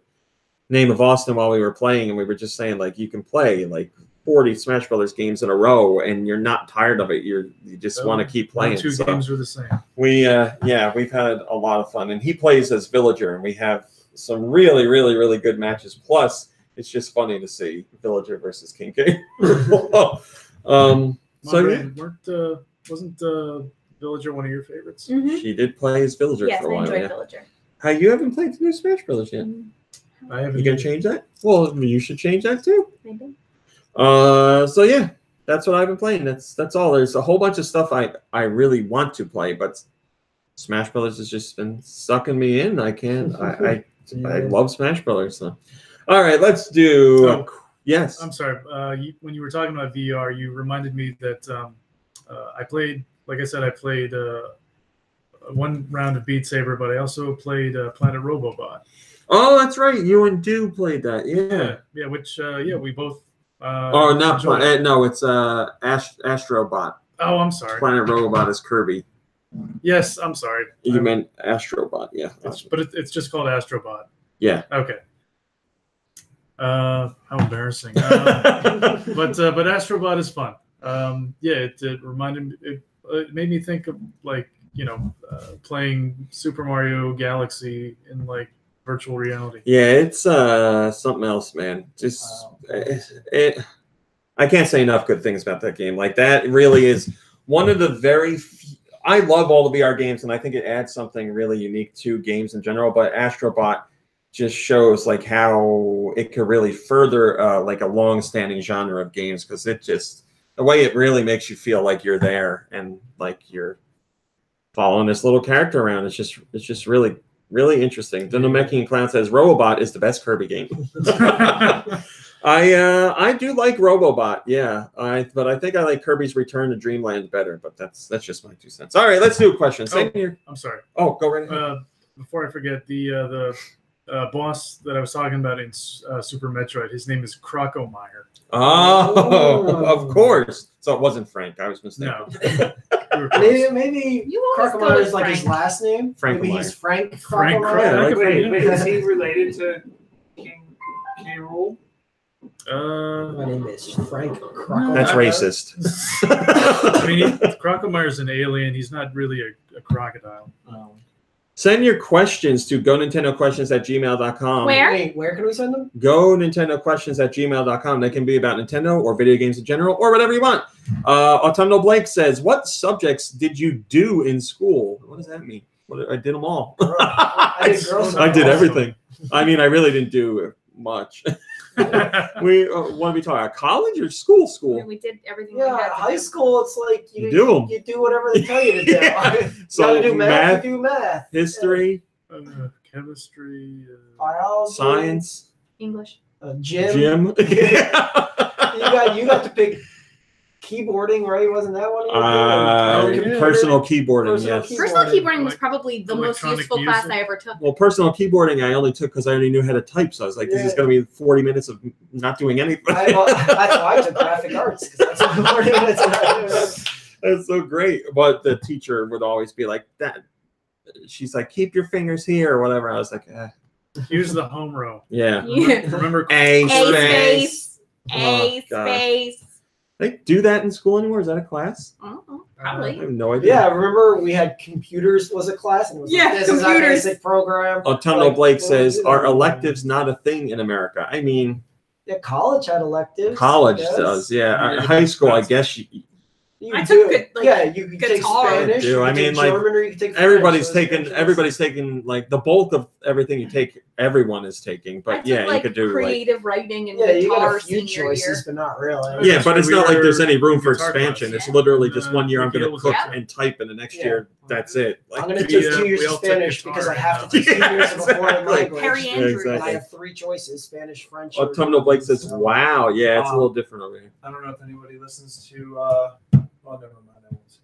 name of Austin while we were playing, and we were just saying like you can play like 40 Smash Brothers games in a row, and you're not tired of it. You just want to keep playing. Two games are the same. We've had a lot of fun, and he plays as Villager, and we have some really, really, really good matches. Plus, it's just funny to see Villager versus King K. Wasn't Villager one of your favorites? Mm-hmm. She did play as Villager for a while. Yes, I enjoyed Villager. How you haven't played the new Smash Brothers yet? I haven't. You gonna change that? Well, you should change that too. Maybe. So yeah, that's what I've been playing. That's all. There's a whole bunch of stuff I really want to play, but Smash Brothers has just been sucking me in. I can't. I love Smash Brothers. So. All right, let's do. Yes. I'm sorry. When you were talking about VR, you reminded me that I played. Like I said, I played one round of Beat Saber, but I also played Planet Robobot. Oh, that's right. You and Dew played that. Yeah. Which we both. Not Planet. No, it's Astrobot. Oh, I'm sorry. Planet Robobot is Kirby. Yes, I'm sorry. You meant Astrobot, yeah. But it's just called Astrobot. Yeah. Okay. How embarrassing. But Astrobot is fun. It reminded me. It made me think of playing Super Mario Galaxy in like virtual reality. Yeah, it's something else, man. Just I can't say enough good things about that game. Like that really is one of the very few, I love all the VR games, and I think it adds something really unique to games in general. But Astrobot just shows like how it could really further like a long-standing genre of games, because it just the way it really makes you feel like you're there and like you're following this little character around. It's just really, really interesting. The Namekian Clown says Robobot is the best Kirby game. I do like Robobot, yeah. But I think I like Kirby's Return to Dreamland better. But that's just my 2 cents. All right, let's do a question. I'm sorry. Oh, go right ahead. Before I forget, the boss that I was talking about in Super Metroid, his name is Crocomeyer. Oh, of course. So it wasn't Frank. I was mistaken. No. maybe Crocomeyer is like his last name. Maybe he's Frank Crocomeyer. Wait, is he related to King K. Rool? My name is Frank Crocomeyer. That's racist. I mean, Crocomeyer's an alien. He's not really a crocodile. Send your questions to GoNintendoQuestions@gmail.com. Where can we send them? GoNintendoQuestions@gmail.com. They can be about Nintendo or video games in general or whatever you want. Autumnal Blake says, "What subjects did you do in school?" What does that mean? I did them all. I did everything. I mean, I really didn't do much. We what are we talking about? College or school? Yeah, we did everything. Yeah, we had to high do. school. It's like you do whatever they tell you to do. Yeah. So you gotta do math. You do math. History, chemistry, biology, science, English, gym. You got to pick keyboarding, right? Wasn't that one? Personal keyboarding, yes. Personal keyboarding was probably the most useful class I ever took. Well, personal keyboarding I only took because I already knew how to type. So I was like, this is going to be 40 minutes of not doing anything. That's why I took graphic arts, because that's what 40 minutes. That's so great. But the teacher would always be like, that. She's like, keep your fingers here or whatever. I was like, Here's the home row. Yeah. Remember A space. They do that in school anymore? Is that a class? Probably. I have no idea. Yeah, remember we had computers was a class, and it was this computers. is our basic program. Autumnal Blake says, are electives not a thing in America? I mean, yeah, college had electives. College does, yeah. High school, I guess. I took good, you can take Spanish. I mean, like German, or you can take everybody's taking like the bulk of everything you take. Everyone is taking, but you could do creative writing and you got guitar a few choices, year. but not really. Yeah, but it's not like there's any room for expansion. Class. It's literally just 1 year I'm going to cook Yeah. and type, and the next year that's it. Like, I'm going to take 2 years of Spanish because I have to take 2 years of a foreign language. Harry Andrews. Exactly. And I have 3 choices: Spanish, French. Autumnal Blake says, "Wow, yeah, it's a little different over here." I don't know if anybody listens to. Oh, never mind. I won't say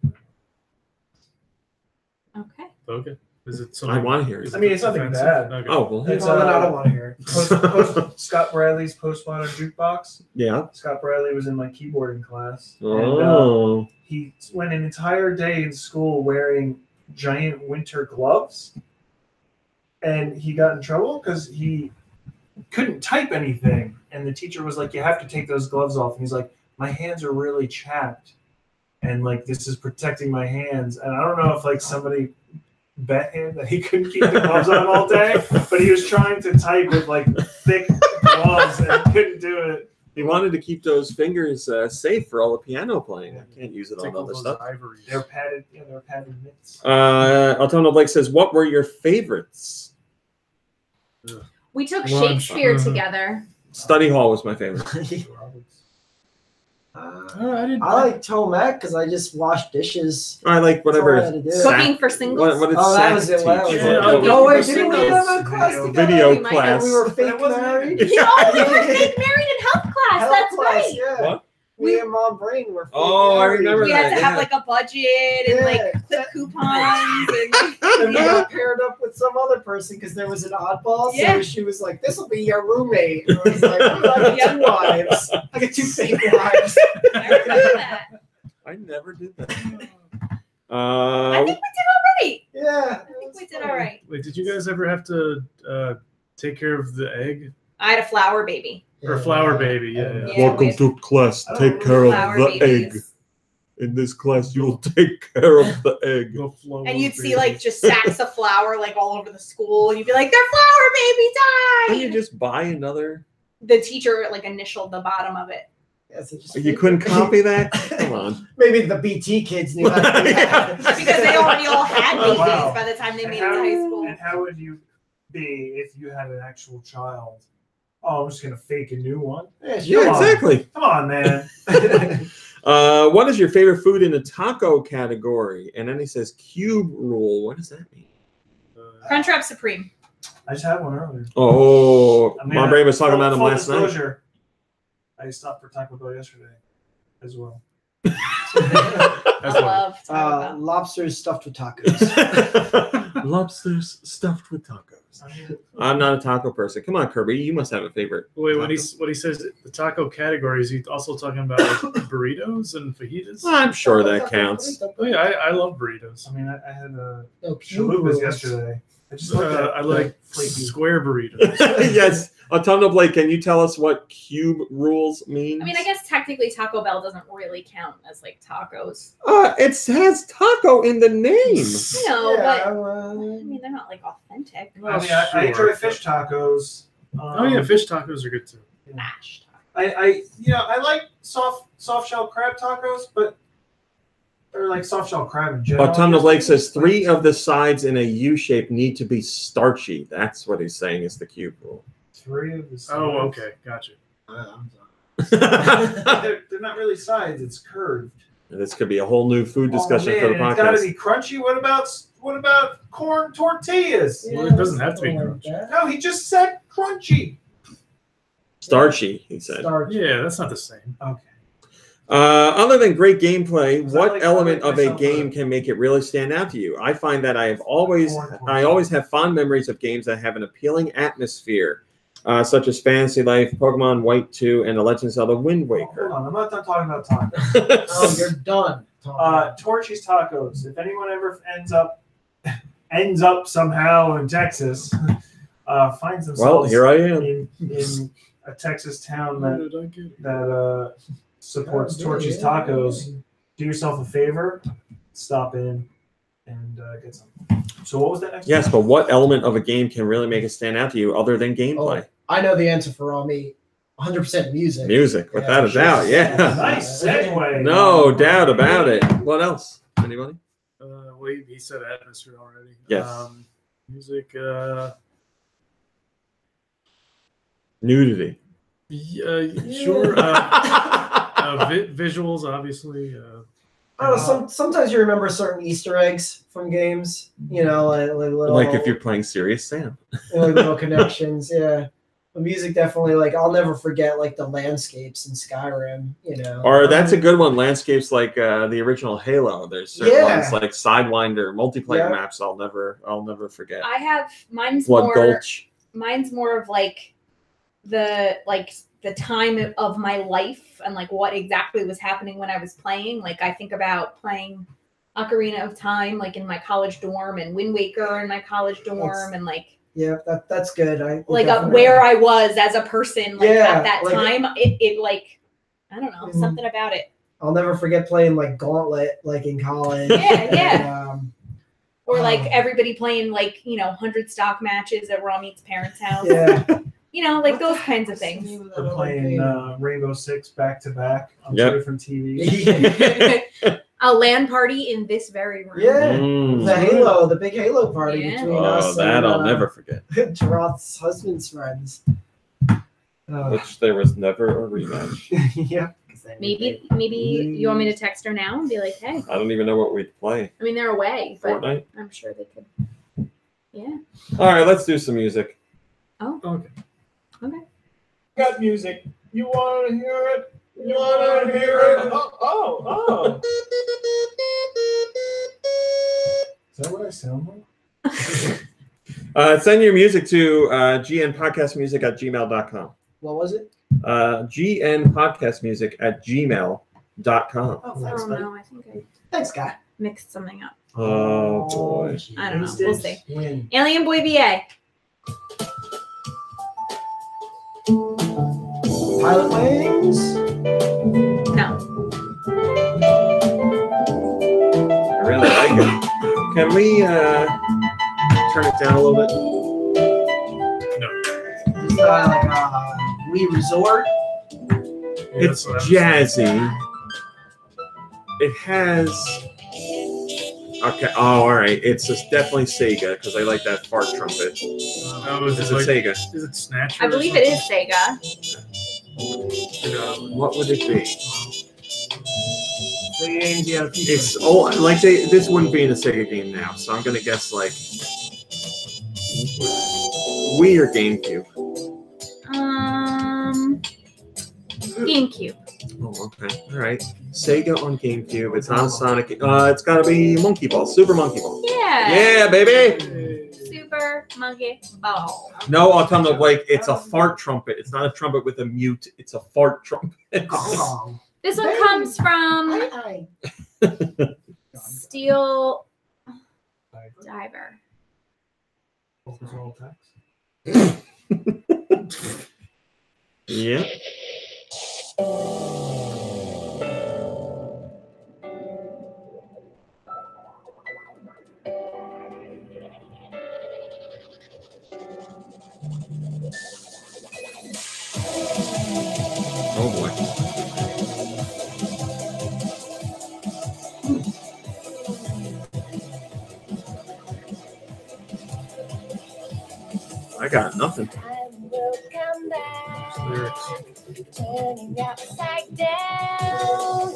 that. Okay. Is it I want to hear it. I mean, it's nothing bad. Okay. Oh, well, It's I don't want to hear it. Scott Bradley's Postmodern Jukebox. yeah. Scott Bradley was in my keyboarding class. Oh. And, he went an entire day in school wearing giant winter gloves. And he got in trouble because he couldn't type anything, and the teacher was like, "You have to take those gloves off." And he's like, "My hands are really chapped, and like this is protecting my hands." And I don't know if like somebody bet him that he couldn't keep the gloves on all day, but he was trying to type with like thick gloves and couldn't do it. He wanted to keep those fingers safe for all the piano playing. I can't use it on other stuff. They're padded, they're padded mitts. Autumnal Blake says, "What were your favorites?" We took Shakespeare together. Study Hall was my favorite. I like Tomac because I just washed dishes. I like whatever. Cooking for singles. What that was it. Oh wait, didn't we have a class together? Video class. We were fake married. Oh, we were fake married in health class. That's right. Yeah. What? Me and Mom Brain were fake I married. remember we had to have like a budget and like clip coupons and we got paired up with some other person because there was an oddball. So she was like, "This will be your roommate." And I was like, "I got 2 wives. I got 2 fake wives." I remember that. I never did that. I think we did all right. Yeah, I think we did all right. Wait, did you guys ever have to take care of the egg? I had a flower baby. Or flower baby, yeah. Welcome to class. Take care of the egg. In this class, you will take care of the egg. And you'd see like just sacks of flour like all over the school, and you'd be like, "Their flower baby died." Can you just buy another? The teacher like initialed the bottom of it. Yeah, so you couldn't copy that? Come on. Maybe the BT kids knew how to do that. Because they already all had babies by the time they made it to high school. And how would you be if you had an actual child? Oh, I'm just gonna fake a new one. Yeah, exactly. Come on, man. What is your favorite food in the taco category? And then he says cube rule. What does that mean? Crunchwrap Supreme. I just had one earlier. Oh, my brain was talking about him last night. I stopped for Taco Bell yesterday as well. I love Taco Bell. Lobsters stuffed with tacos. Lobsters stuffed with tacos. I'm not a taco person. Come on, Kirby. You must have a favorite. Wait, when he says the taco category, is he also talking about like, burritos and fajitas? I'm sure that counts. Oh, yeah, I love burritos. I mean, I had chalupas yesterday. I just I like square burritos. Yes. Autumnal Blake, can you tell us what cube rules mean? I mean, I guess technically Taco Bell doesn't really count as like tacos. It has taco in the name. No, but I mean, they're not like authentic. I mean, I enjoy fish tacos. Fish tacos are good too. Mashed. I like soft shell crab tacos, or like soft shell crab in general. Autumnal Blake says 3 of the sides in a U shape need to be starchy. That's what he's saying is the cube rule. 3 of the sides. Oh, okay, gotcha. They're not really sides; it's curved. This could be a whole new food discussion for the podcast. It's got to be crunchy. What about corn tortillas? Well, it doesn't have to be crunchy. No, he just said crunchy. Starchy, he said. Starchy. Yeah, that's not the same. Okay. Other than great gameplay, what like element of a myself game can make it really stand out to you? I find that I always have fond memories of games that have an appealing atmosphere, such as Fantasy Life, Pokemon White 2, and The Legend of Zelda Wind Waker. Hold on, I'm not done talking about tacos. Oh, you're done. Torchy's Tacos. If anyone ever ends up somehow in Texas, finds themselves here I am in a Texas town that supports Torchy's Tacos, do yourself a favor, stop in and get some. So what was that next? Yes, question? but what element of a game can really make it stand out to you other than gameplay? I know the answer for all me. 100% music. Music, without a doubt, yeah. Nice segue. No doubt about it. What else? Anybody? Well, he said atmosphere already. Yes. Music. Nudity. Sure. Visuals, obviously. Sometimes you remember certain Easter eggs from games. You know, like little. Like if you're playing Serious Sam. Like little connections, yeah. The music definitely, like, I'll never forget, like, the landscapes in Skyrim, you know. Or that's a good one. Landscapes like the original Halo. There's certain ones like Sidewinder, multiplayer maps. I'll never forget. I have mine's Blood Gulch. Mine's more of like the time of my life and like what exactly was happening when I was playing. Like I think about playing Ocarina of Time like in my college dorm and Wind Waker in my college dorm and like Yeah, that's good. Where I was as a person at that like, time. It like, I don't know, something about it. I'll never forget playing like Gauntlet in college. Yeah. Or everybody playing 100 stock matches at Ramit parents' house. Yeah. Those kinds of things. We're playing Rainbow Six back to back on 2 different TVs. A LAN party in this very room. Yeah. The big Halo party between us and I'll never forget. Taroth's husband's friends. Which there was never a rematch. Yeah. Maybe you want me to text her now and be like, hey. I don't even know what we'd play. I mean, they're away, but Fortnite? I'm sure they could. Yeah. All right, let's do some music. Oh. Okay. Got music. You want to hear it? You want to hear it? Oh. Is that what I sound like? Send your music to gnpodcastmusic@gmail.com. What was it? gnpodcastmusic@gmail.com. Oh, thanks, buddy. No, I think I Thanks, guy. mixed something up. Oh, boy. I don't know. We'll see. Win. Alien Boy BA. Pilot Wings? No. I really like it. Can we turn it down a little bit? It's like We Resort. It's jazzy. It has... Okay. Oh, all right. It's definitely Sega because I like that fart trumpet. Is it Sega? Is it Snatcher? I believe it is Sega. What would it be? Sega games, yeah. It's this wouldn't be in a Sega game now, so I'm gonna guess like Wii or GameCube. GameCube. Oh, okay. All right. Sega on GameCube. It's not Sonic. It's gotta be Monkey Ball. Super Monkey Ball. Yeah. Yeah, baby. Super Monkey Ball. No, Autumnal Blake. It's a fart trumpet. It's not a trumpet with a mute. It's a fart trumpet. Oh. This one comes from Steel Diver. Yeah. Oh boy. I got nothing. Turning upside down,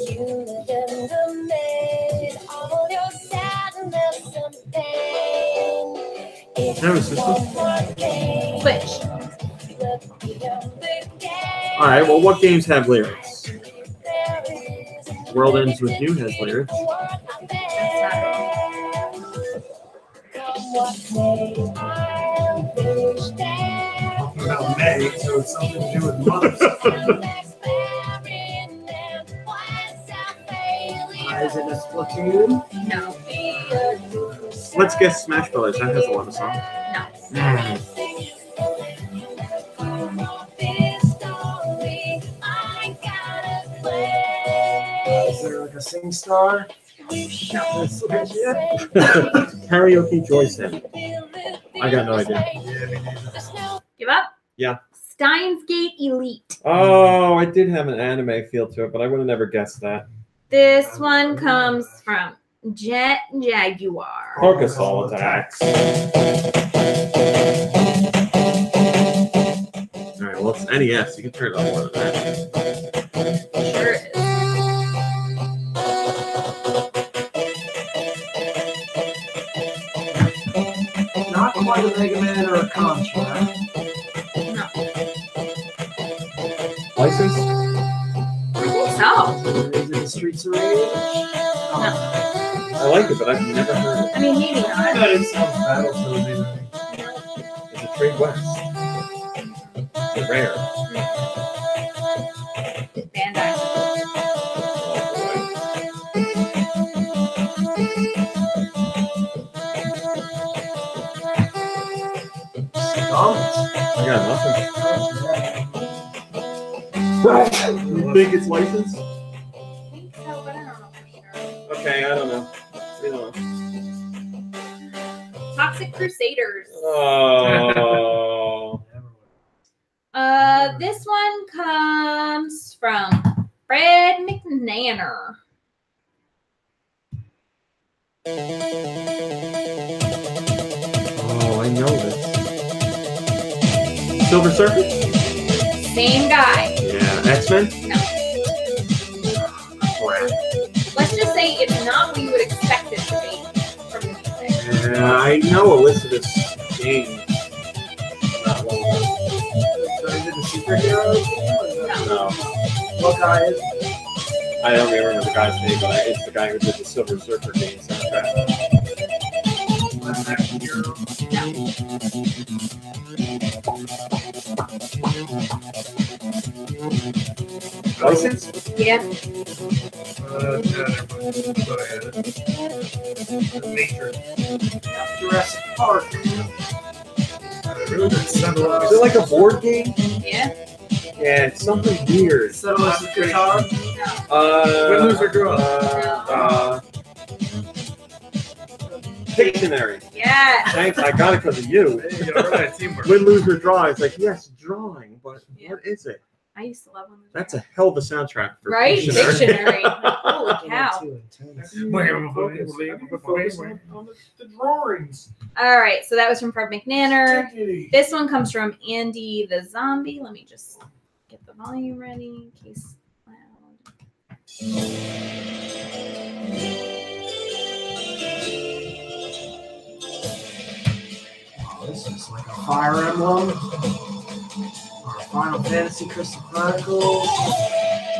you live in the mid, all your sadness and pain. If That was this one? Switch. All right. Well, what games have lyrics? World Ends With You has lyrics. About May, so it's something to do with months. Is it a Splatoon? No. Let's guess Smash Brothers. That has a lot of songs. No. Is there like a SingStar? Karaoke Joy Sound. I got no idea. Give up? Yeah. Steins Gate Elite. Oh, it did have an anime feel to it, but I would have never guessed that. This one comes from Jet Jaguar. Focus all attacks. All right, well, it's NES. You can turn it up more than that. Sure is. Not quite a Mega Man or a Contra. No. License? I think so. Is it the Streets of Rage? I like it, but I've never heard it. I mean, maybe not. That is some Battletoad. It's a Trade West. It's rare. Bandai. I got nothing. You think it's licensed? I think so, but I don't know for sure. Okay, I don't know. We don't know. Toxic Crusaders. Oh. This one comes from Fred McNanner. Oh, I know this. Silver Surfer? Same guy. Yeah. X-Men? No. Crap. Let's just say it's not what you would expect it to be from the music. Yeah, I know Elizabeth's game. Not well done. So is it the superhero? No. What guy is it? I don't remember the guy's name, but it's the guy who did the Silver Surfer game soundtrack. License? Yeah. Nature. Jurassic Park. Is it like a board game? Yeah. Yeah, it's something weird. Settle us with guitar. Win, lose, or draw. Pictionary. Yeah. Thanks, I got it because of you. Hey, all right, teamwork. Win, lose, or draw. It's like, yes, drawing, but what is it? I used to love them. That's a hell of a soundtrack for right? Pictionary. Dictionary. Holy cow. Focus on the drawings. All right, so that was from Fred McNanner. This one comes from Andy the Zombie. Let me just get the volume ready in case loud. Oh, this is like a Fire Emblem. Or Final Fantasy Crystal Chronicles.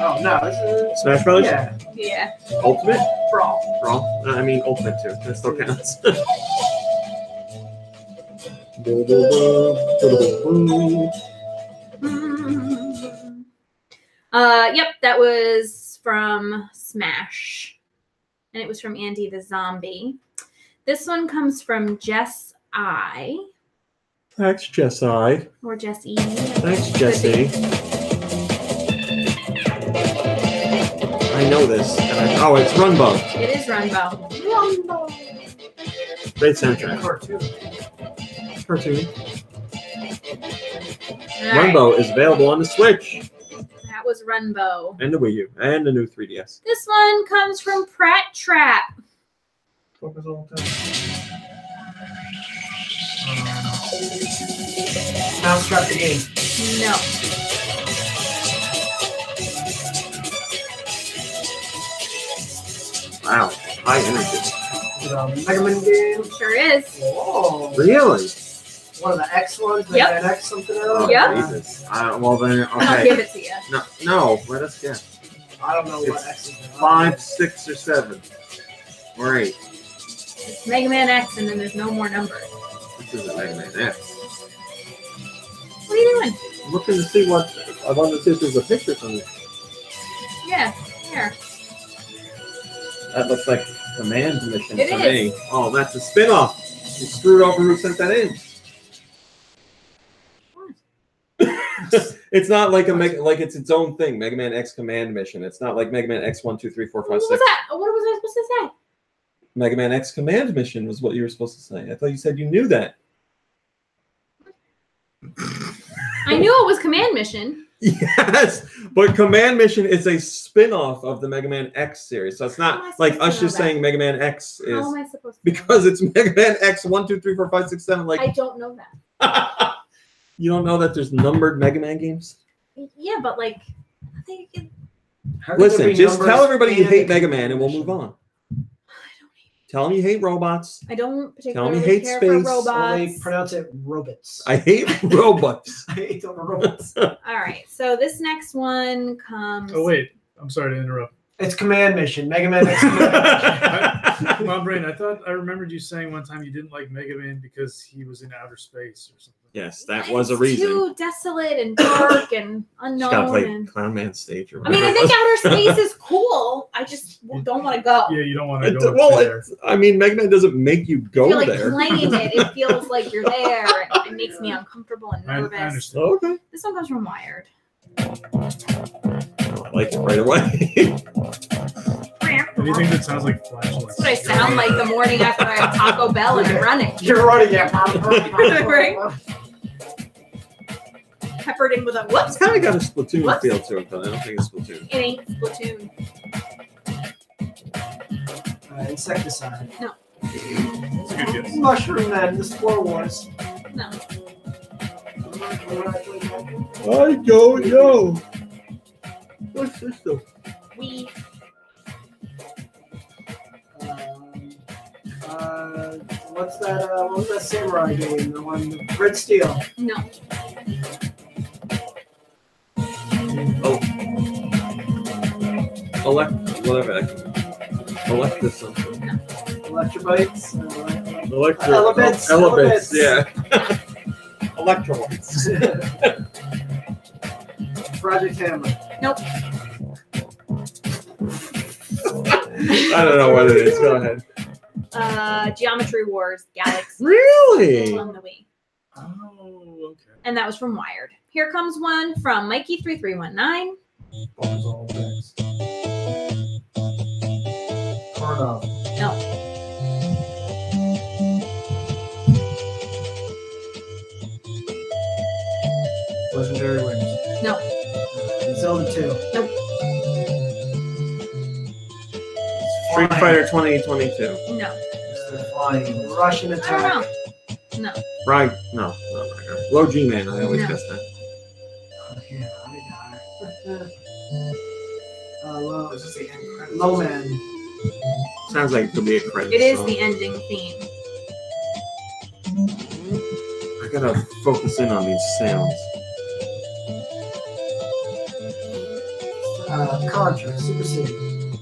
Oh, no, this is... Smash Brothers? Yeah. Yeah. Ultimate? Brawl. Brawl? I mean, Ultimate too. That still counts. Yep, that was from Smash. And it was from Andy the Zombie. This one comes from Jess I. Thanks, Jesse. Or Jess E. Thanks, Jesse. I know this. And oh, it's Runbow. It is Runbow. Great soundtrack. Cartoon. Runbow is available on the Switch. That was Runbow. And the Wii U. And the new 3DS. This one comes from Pratt Trap. Focus all the time. Mousetrap the game. No. Wow. High energy. Mega Man game. Sure is. Whoa. Really? One of the X ones? Yep. Mega Man X something Oh, else? Yep. Jesus. Well, then, I'll okay. give it to you. No, let us guess. I don't know what It's X is. 5, 6, or 7. Or 8. It's Mega Man X, and then there's no more numbers. This isn't Mega Man X. What are you doing? I'm looking to see what. I wanted to see if there's a picture from it. Yeah, here. That looks like Command Mission It to is. me. Oh, that's a spin-off. You screwed over who sent that in. It's not like like it's its own thing. Mega Man X Command Mission. It's not like Mega Man X 1, 2, 3, 4, 5, What was 6. that? What was I supposed to say? Mega Man X Command Mission was what you were supposed to say. I thought you said you knew that. I knew it was Command Mission. Yes, but Command Mission is a spin-off of the Mega Man X series. So it's How am I not supposed like to us know just that? saying Mega Man X How is am I supposed to know because it's Mega Man X 1, 2, 3, 4, 5, 6, 7. Like I don't know that. you don't know that there's numbered Mega Man games? Yeah, but like, I think it, Listen, just tell everybody you hate Mega Man and we'll move on. Tell them you hate robots. I don't Tell me particularly you hate care space. for Or robots. they pronounce it robots. I hate robots. I hate all the robots. All right, so this next one comes. Oh wait, I'm sorry to interrupt. It's Command Mission. Mega Man X Command. My brain. I thought I remembered you saying one time you didn't like Mega Man because he was in outer space or something. Yes, that was a reason. Too desolate and dark and unknown. Just gotta play Clown Man stage. Or I mean, I think outer space is cool. I just don't want to go. Yeah, you don't want to go there. I mean, Mega Man doesn't make you go I feel like there. playing it feels like you're there. And it makes me uncomfortable and nervous. I understand. Okay. This one comes from Wired. I like it right away. Anything that sounds like flashlights. That's what I sound like the morning after I have Taco Bell and I'm running. You're running, yeah. Right? Peppered in with a whoops. It's kind of got a Splatoon feel to it, though. I don't think it's Splatoon. It ain't Splatoon. Insecticide. No. Mushroom Man, the Spore Wars. No. I don't know. What's this stuff? We. What's that? What was that samurai game? The one, Red Steel. No. Oh. Whatever. Electra something. Electrobytes. Elements. Yeah. Electrolytes. Project Hammer. Nope. I don't know what it is. Go ahead. Geometry Wars Galaxy. Really? On the Wii. Oh, okay. And that was from Wired. Here comes one from Mikey3319. Karnov. No. Legendary Wings. No. Zelda 2. Nope. Street Fighter 2022. No. Mr. Flying. Russian I Attack. don't know. No. Right. No. Low G Man. I always No. guess that. This is the end credits. Low Man. Sounds like it could be a credit. It is song. the ending theme. I gotta focus in on these sounds. Contra. Super City.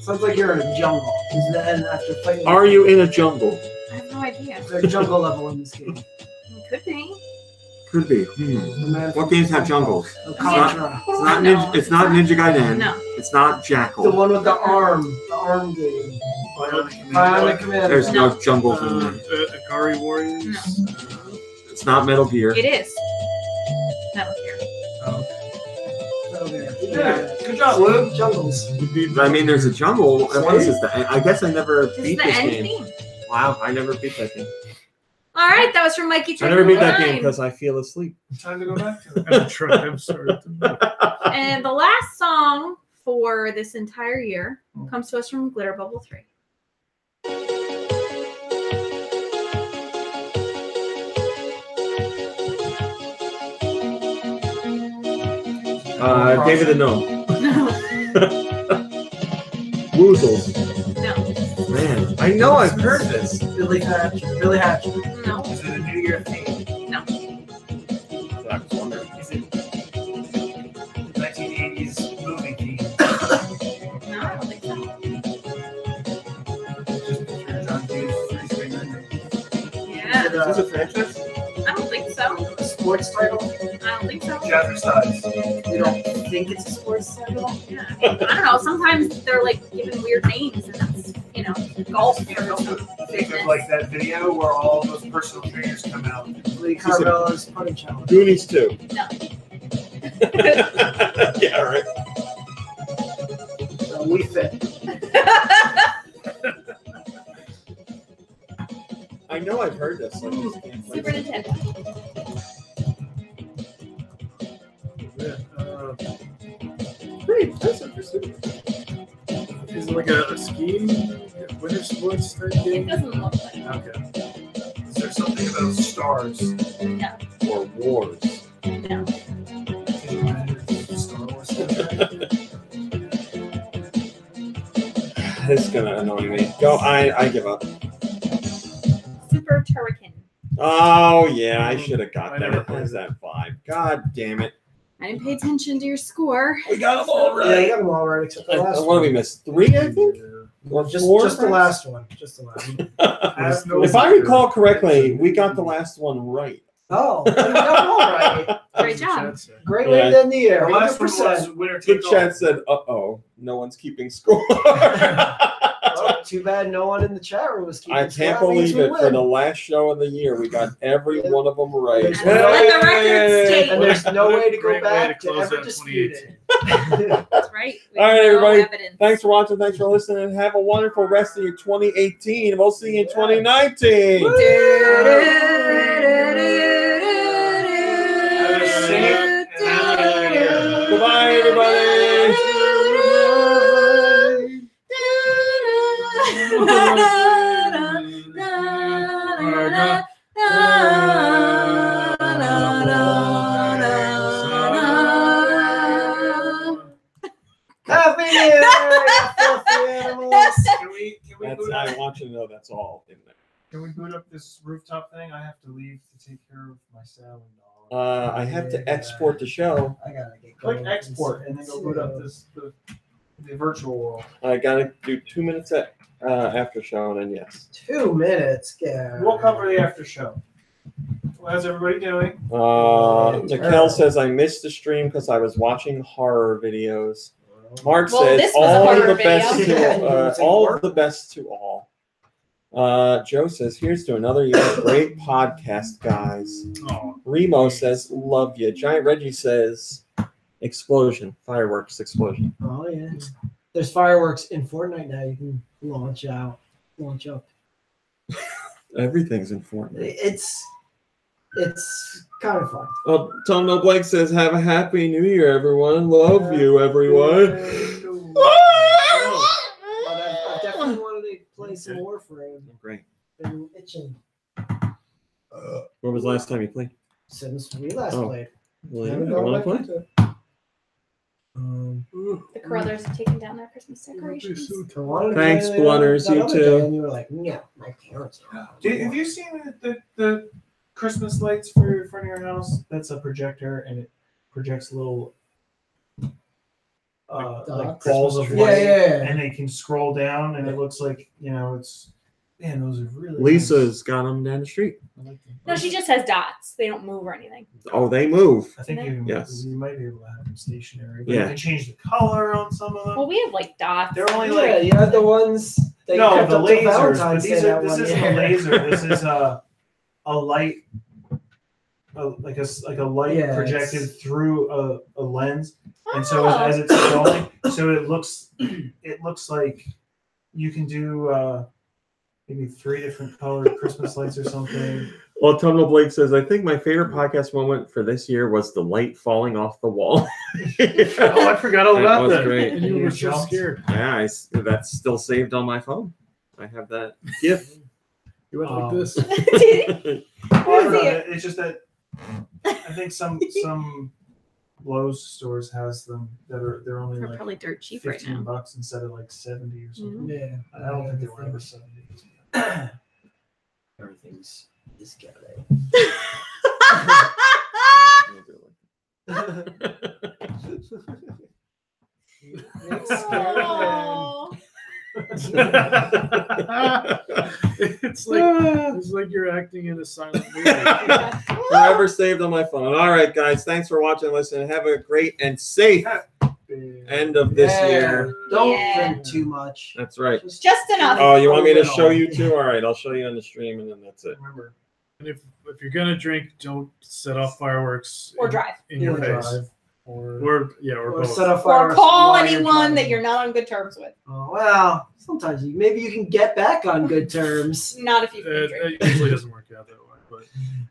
Sounds like you're in a jungle. Is the end after fighting? Are you in a jungle? I have no idea. There's a jungle level in this game. It could be. Could be. The man What games have jungles? Contra. It's not Ninja Gaiden. No. It's not Jackal. The one with the arm game. Bionic Commando. There's no jungles in there. Akari Warriors. No. It's not Metal Gear. It is. Metal Gear. Yeah. Good job, Luke. Jungles. I mean, there's a jungle. What is this? I guess I never This is beat the this end game. theme. Wow, I never beat that game. All right, that was from Mikey. I never beat that game because I feel asleep. Time to go back to it. I'm sorry. And the last song for this entire year comes to us from Glitter Bubble 3. David the Gnome. No. Woozles. No. Man, I know I've heard this. Billy Hatcher. Billy Hatcher. No. Is it a New Year theme? No. I was wondering. Is it 1980s movie theme? No, I don't think so. Just picture John Hughes, Three-String Band. Yeah. Is this a franchise? I don't think so. A sports title? I don't think so. Jazzercise. You don't think it's a sports title? Yeah. I don't know. Sometimes they're like given weird names, and that's, golf or Think of fitness. like that video where all those personal trainers come out. Lee Carvella's Putting Challenge. Goonies 2. No. Yeah, right. We Fit. I know I've heard this. Super Nintendo. Pretty impressive for Super. Is it like a skiing winter sports type It game? doesn't look like it. Okay. Is there something about stars? No. Or Wars. No. Star Wars. This is gonna annoy me. Go. I give up. Super Turrican. Oh yeah, I should have got I that. never It has that vibe. God damn it. I didn't pay attention to your score. We got them all Yeah, you got them all right except the last What one. did we miss? 3, I think. Or Just 4, the last one. Just the last one. If I recall correctly, we got the last one right. Oh, all right. Great job. Great way to end the year. The last one 100%. was winner The take all. chat said, "Uh-oh, no one's keeping score." Oh, too bad no one in the chat room was keeping I score. can't That means believe we it. For win. the last show of the year, we got every one of them right. There's Let the record state. And there's no way to go Great way back to to close ever out dispute it. That's right. We All right, have no everybody. evidence. Thanks for watching. Thanks for listening. Have a wonderful rest of your 2018. We'll see you in 2019. Goodbye, everybody. Happy New Year, you filthy animals. Can we That's, boot I up? want you to know that's all in there. Can we boot up this rooftop thing? I have to leave to take care of my salad dog. I have to export the show. I gotta get Click going. export and then go boot up the virtual world. I gotta do 2 minutes after show, and then yes. 2 minutes, yeah. We'll cover the after show. Well, how's everybody doing? Mikkel says I missed the stream because I was watching horror videos. Mark Well, says this was a all horror the best video. to all the best to all. Joe says here's to another year of great podcast, guys. Oh, Remo says love you. Giant Reggie says explosion, fireworks explosion. Oh yeah. There's fireworks in Fortnite now. You can launch up. Everything's in Fortnite. It's kind of fun. Oh, Tom No Blake says have a happy new year, everyone. Love you, everyone. But I definitely wanted to play some Warframe. Great. Been itching When was the last time you played? since we last Oh. played. Well, Haven't you gone want back to play? into it. The Carruthers have taken down their Christmas decorations. I wanted to Thanks, play Blunners, that you other too. day, and you were like, no, my parents are. Have you seen the Christmas lights for in front of your house? That's a projector and it projects little like Dots? balls of Yeah, light, yeah. and they can scroll down, and it looks like it's. Man, those are really. Lisa's got them down the street. Nice. I like them. No, she just has dots. They don't move or anything. Oh, they move. I think Yes. you might be able to have them stationary, but Yeah. you can change the color on some of them. Well, we have like dots. They're only Yeah, like you had the ones that you no, kept the up till lasers. But Valentine's these Day are that this one isn't year. a laser. This is a light, like a light Yeah, projected it's- through a lens, and Oh. so as it's going, so it looks like you can do maybe 3 different colored Christmas lights or something. Well, Tom No Blake says I think my favorite podcast moment for this year was the light falling off the wall. Oh, I forgot all That about was that. great. And you You were so jumped. scared. Yeah, that's still saved on my phone. I have that GIF. You went like this. I don't know, See it. it's just that I think some Lowe's stores has them they're only They're like probably dirt cheap right $15 now. instead of like 70 or something. Yeah. I don't think they were ever 70. Everything's is ghetto. Oh. It's like you're acting in a silent movie. Forever saved on my phone. All right, guys. Thanks for watching and listening. Have a great and safe end of this year. Don't Yeah. drink too much. That's right. Just enough. Oh, you want me to show you too? All right, I'll show you on the stream, and then that's it. Remember, And if you're gonna drink, don't set off fireworks Or drive. in your Or face. drive or Or Or both. set up Or fireworks call while you're anyone driving. that you're not on good terms with. Oh, well, sometimes maybe you can get back on good terms. Not if you've been It drinking. usually doesn't work out that way, but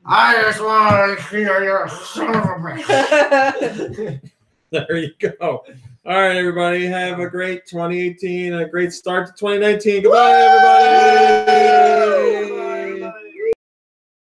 I just want to hear your son of a bitch. There you go. All right, everybody. Have a great 2018, a great start to 2019. Goodbye, everybody.